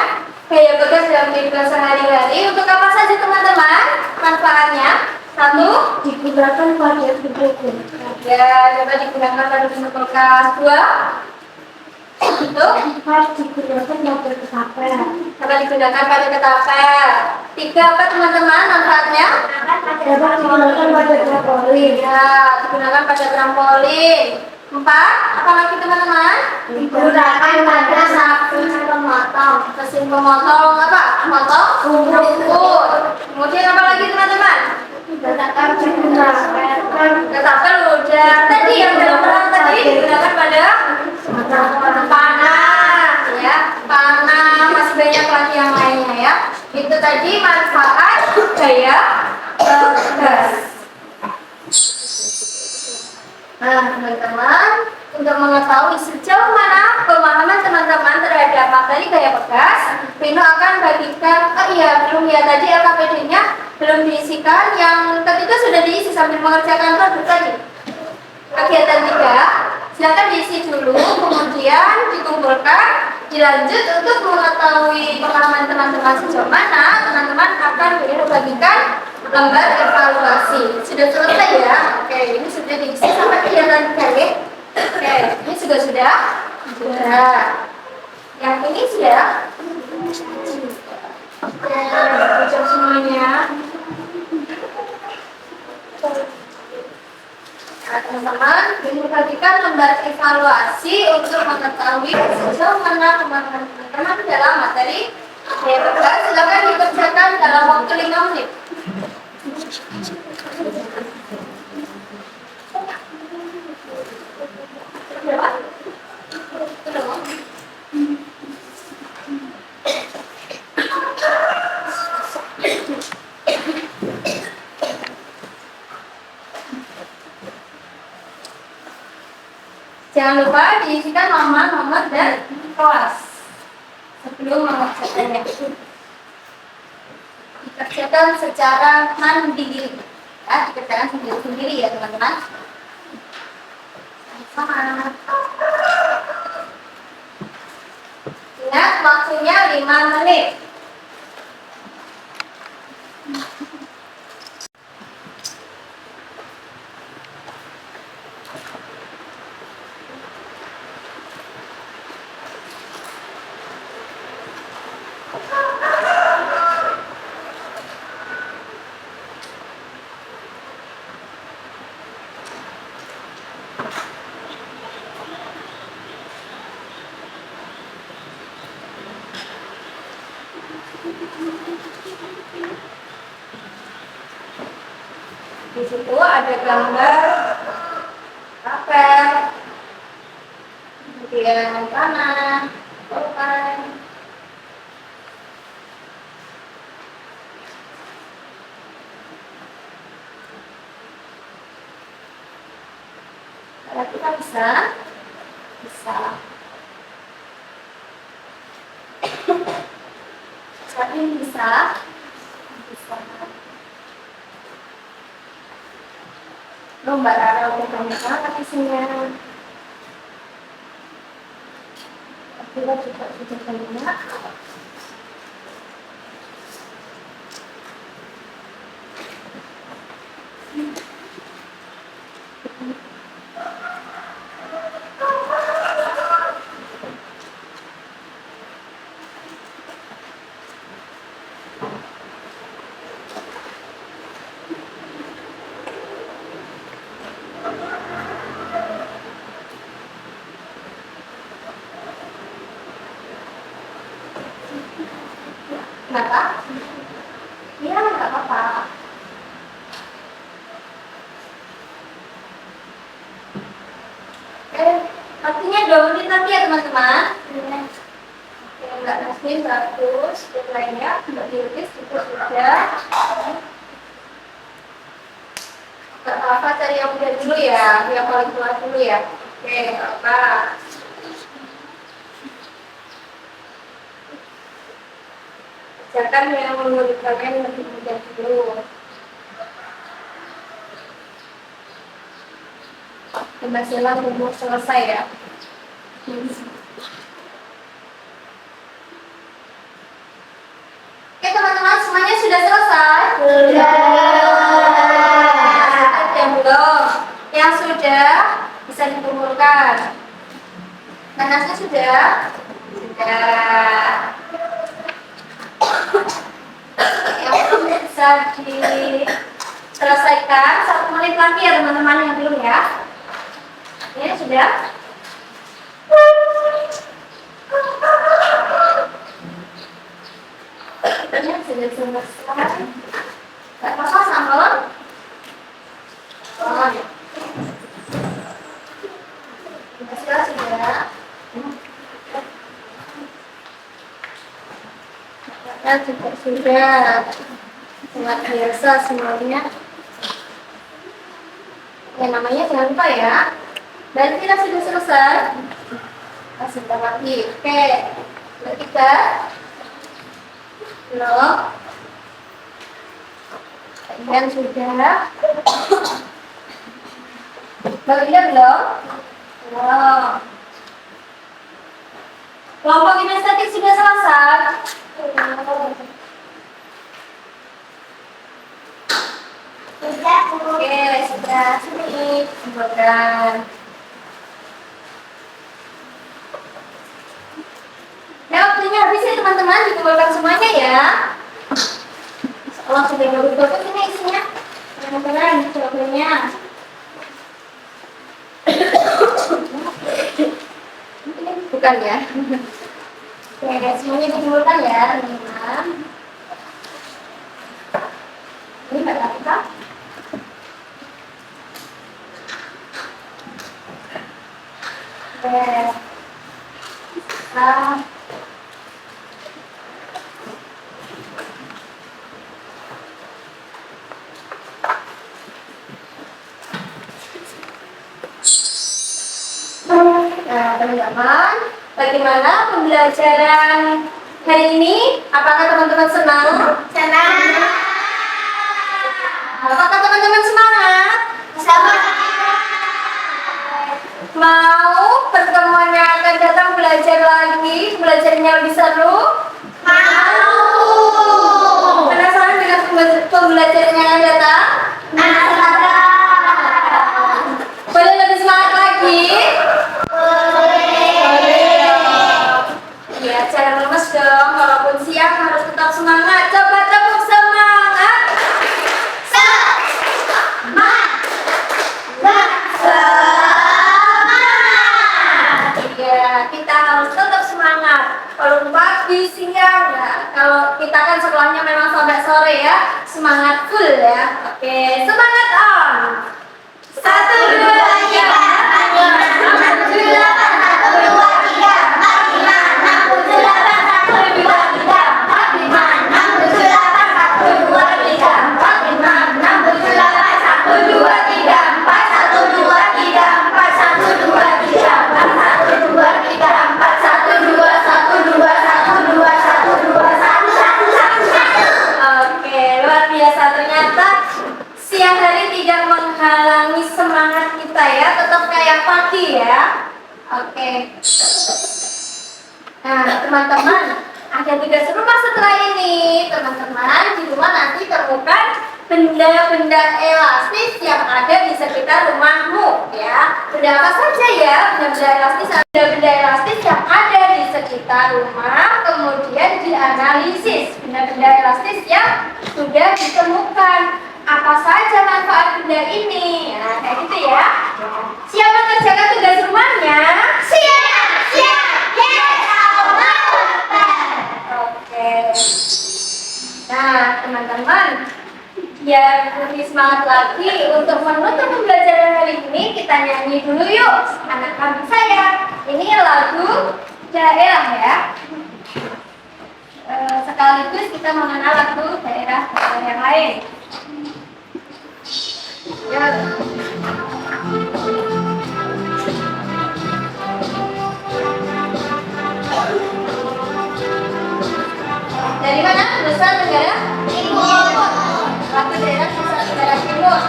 gaya bekas dalam kehidupan sehari-hari. Untuk apa saja teman-teman manfaatnya? Satu, digunakan pada buku. Ya, dapat digunakan pada bentuk bekas. Dua, itu harus digunakan pada ketapel. Dapat digunakan pada ketapel. Tiga, apa teman-teman manfaatnya? Dapat digunakan pada trampolin. Ya, digunakan pada trampolin. Empat, apa lagi teman-teman? Digunakan pada mesin pemotong. Mesin pemotong apa? Memotong rumput. Kemudian apa lagi teman-teman? Ketapel udah. Tadi yang dalam perang tadi digunakan pada panah, ya, panah, masih banyak lagi yang lainnya ya. Itu tadi manfaat gaya bekas. Nah, teman-teman, untuk mengetahui sejauh mana pemahaman teman-teman terhadap materi gaya bekas, Vino akan bagikan, belum ya, tadi LKPD-nya belum diisikan, yang ketiga sudah diisi sambil mengerjakan produk tadi. Kegiatan 3, silakan diisi dulu, kemudian dikumpulkan, dilanjut untuk mengetahui pemahaman teman-teman sejauh mana teman-teman akan bagikan lembar evaluasi. Sudah selesai ya? Oke, ini sudah diisi sampai kegiatan 3 ya? Oke, ini sudah? Sudah. Yang ini sudah? Oke, ucap semuanya. Nah, teman-teman, dibagikan lembar evaluasi untuk mengetahui sejauh mana pemahaman teman-teman dalam materi gaya bekas. Silakan dikerjakan dalam waktu 5 menit. Jangan lupa diisikan nama, nomor, dan kelas sebelum mengerjakannya. Dikerjakan secara mandiri, ya, dikerjakan sendiri-sendiri ya teman-teman. Sama. Ingat waktunya 5 menit. Di situ ada gambar apel, kemudian panah, pulpen. Kalau kita bisa. Saat ini bisa. Mbak Rara udah banyak banget isinya. Kita juga sudah banyak. Kenapa? Iya, nggak apa-apa. Artinya 2 menit lagi ya teman-teman. Oke, Mbak Nasmin bagus. Yang lainnya, Mbak Bilkis juga sudah. Nggak apa-apa, cari yang mudah dulu ya, yang paling tua dulu ya. Oke, nggak apa. kerjakan yang menurut kalian lebih mudah dulu. Pembelajaran belum selesai ya. Oke teman-teman, semuanya sudah selesai? Sudah. Ada yang belum? Yang sudah bisa dikumpulkan. Nanasnya sudah? Sudah. Yang belum bisa diselesaikan 1 menit lagi ya teman-teman yang belum ya. Ini sudah. Ini sudah selesai. Gak apa-apa sambal. Oh, ya. Sudah. Ya, juga sudah. Luar biasa semuanya. Ya namanya jangan lupa ya. Dan kita sudah selesai. Masih ada lagi. Oke. Ketiga. Belum. Kalian sudah. Bagian belum? Belum. Kelompok kinestetik sudah selesai. Sudah, Bu. Oke, sudah. Sini. Kumpulkan. Nah, waktunya habis ya teman-teman, dikumpulkan semuanya ya. Kalau sudah bagus-bagus ini isinya. Teman-teman, jawabannya. Ini bukan ya. Oke, semuanya dikumpulkan ya, teman-teman. Ini nggak apa? Oke. Nah, teman-teman, bagaimana pembelajaran hari ini? Apakah teman-teman senang? Senang. Apakah teman-teman semangat? Semangat. Mau pertemuan yang akan datang belajar lagi, belajarnya lebih seru? Mau. Penasaran dengan pembelajaran yang akan datang? Boleh lebih semangat lagi? Iya, jangan lemes dong. Walaupun siang harus tetap semangat. Coba tepuk semangat. Iya, kita harus tetap semangat. Walaupun pagi, siang ya. Kalau kita kan sekolahnya memang sampai sore ya. Semangat full ya. Oke, semangat on. 1, 2, 3, 4, 5, 6, 7, 8, 1, 2, 3, 4, 5, 6, 7, 8, 1, 2, 3, 4, 5, 6, 7, 8, 1, 2, 3, 4, 5, 6, 7, 8, 1, 2, 3, 4, 1, 2, 3, 4, 1, 2, 3, 4, 1, 2, 3, 4, 1, 2, 1, 2, 1, 2, 1, 2, 1, 1. Oke, luar biasa. Ternyata siang hari tidak menghalangi semangat kita ya, tetap kayak pagi ya. Oke. Nah, teman-teman, ada tugas rumah setelah ini. Teman-teman, di rumah nanti temukan benda-benda elastis yang ada di sekitar rumahmu ya. Benda apa saja ya? Benda-benda elastis yang ada di sekitar rumah, kemudian dianalisis benda-benda elastis yang sudah ditemukan. Apa saja manfaat benda ini? Nah, kayak gitu ya. Siap mengerjakan tugas rumahnya? Siap. Yes, Allah. Oke. Nah, teman-teman, biar lebih semangat lagi untuk menutup pembelajaran hari ini, kita nyanyi dulu yuk, anak kambing saya. Ini lagu daerah ya. Sekaligus kita mengenal lagu daerah yang lain. Ya. Dari mana? Nusa Tenggara Timur. Lagu daerah Nusa Tenggara Timur.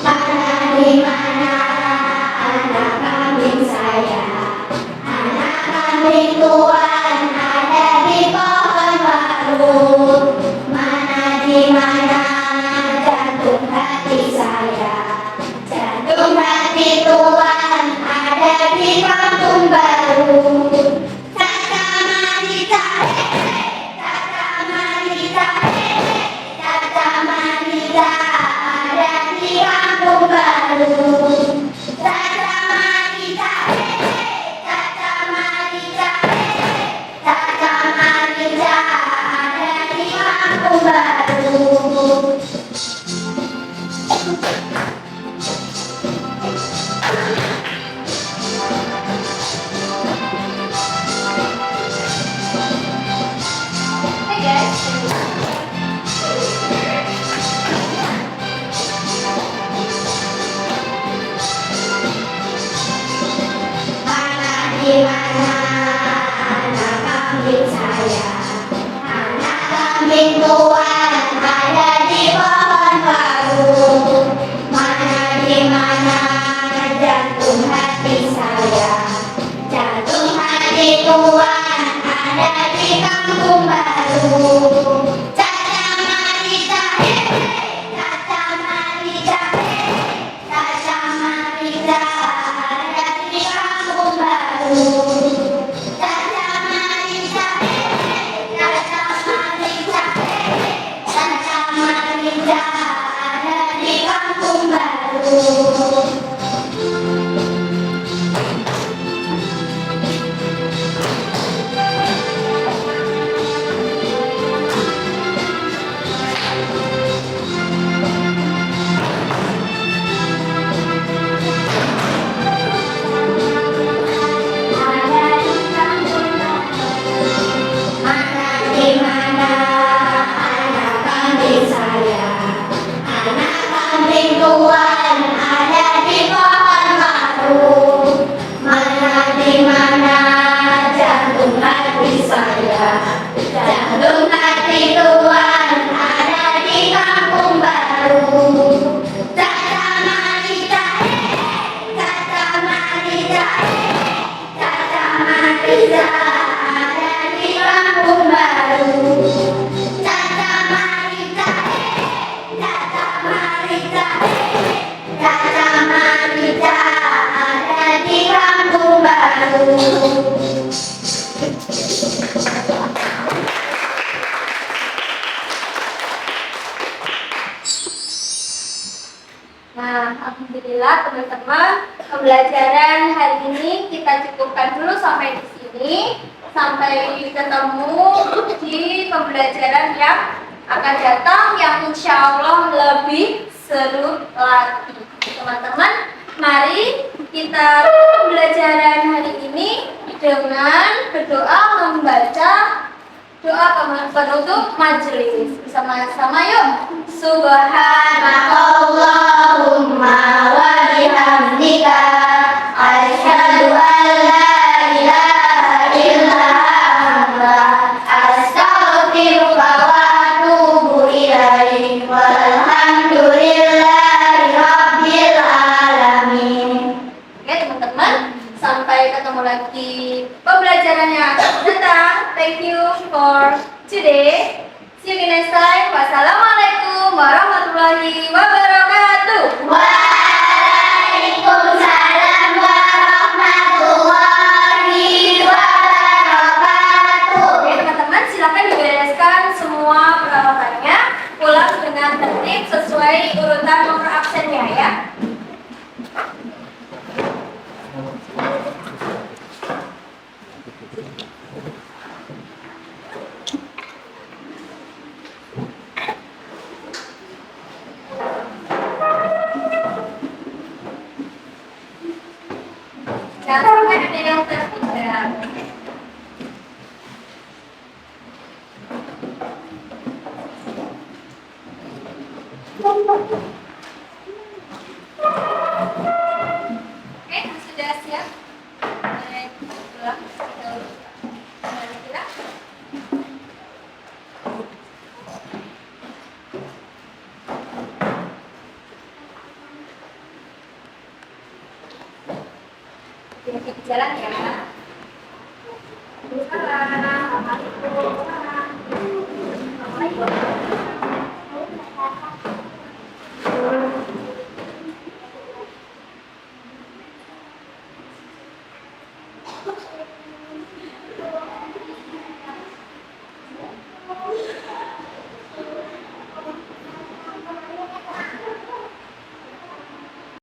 Mana di mana anak kambing saya? Anak kambing tuan ada di pohon baru. Mana di mana jantung hati saya? Jantung hati tuan ada di kampung baru. Caca Marita, Caca Marita, Caca Marita ada di kampung baru. Caca Marita, Caca Marita, Caca Marita ada di kampung baru. Hey guys. Mana di mana anak kambing saya? Anak kambing tuan ada di pohon baru. Mana di mana jantung hati saya? Jantung hati tuan ada di kampung baru. Caca Marita, Caca Marita, Caca Marita ada di kampung baru. Caca Marita, Caca Marita, Caca Marita ada di kampung baru. Mana di mana anak kambing saya? Anak kambing tuan ada di pohon baru. Mana di mana jantung hati saya? Jantung hati tuan ada di kampung baru. Caca Marita, Caca Marita, Caca Marita ada di kampung baru. Caca Marita, Caca Marita, Caca Marita ada di kampung baru. Nah, alhamdulillah teman-teman, pembelajaran hari ini kita cukupkan dulu sampai di sini. Sampai ketemu di pembelajaran yang akan datang yang insya Allah lebih seru lagi. Teman-teman, mari kita pembelajaran hari ini dengan berdoa membaca doa penutup majelis. Bersama-sama yuk. Subhanakallahumma wa bihamdika asyhadu an la ilaha illa anta astaghfiruka wa atubu ilaik walhamdulillahi rabbil alamin. Oke teman-teman, sampai ketemu lagi pembelajaran yang akan datang. Thank you for today. See you next time. Wassalamualaikum warahmatullahi wabarakatuh. Waalaikumsalam warahmatullahi wabarakatuh. Oke teman-teman, silakan dibereskan semua peralatannya. Pulang dengan tertib sesuai urutan nomor absennya ya. Jangan sampai ada yang tertinggal. Oke, sudah siap? Hati-hati di jalan ya. Assalamualaikum. Assalamualaikum.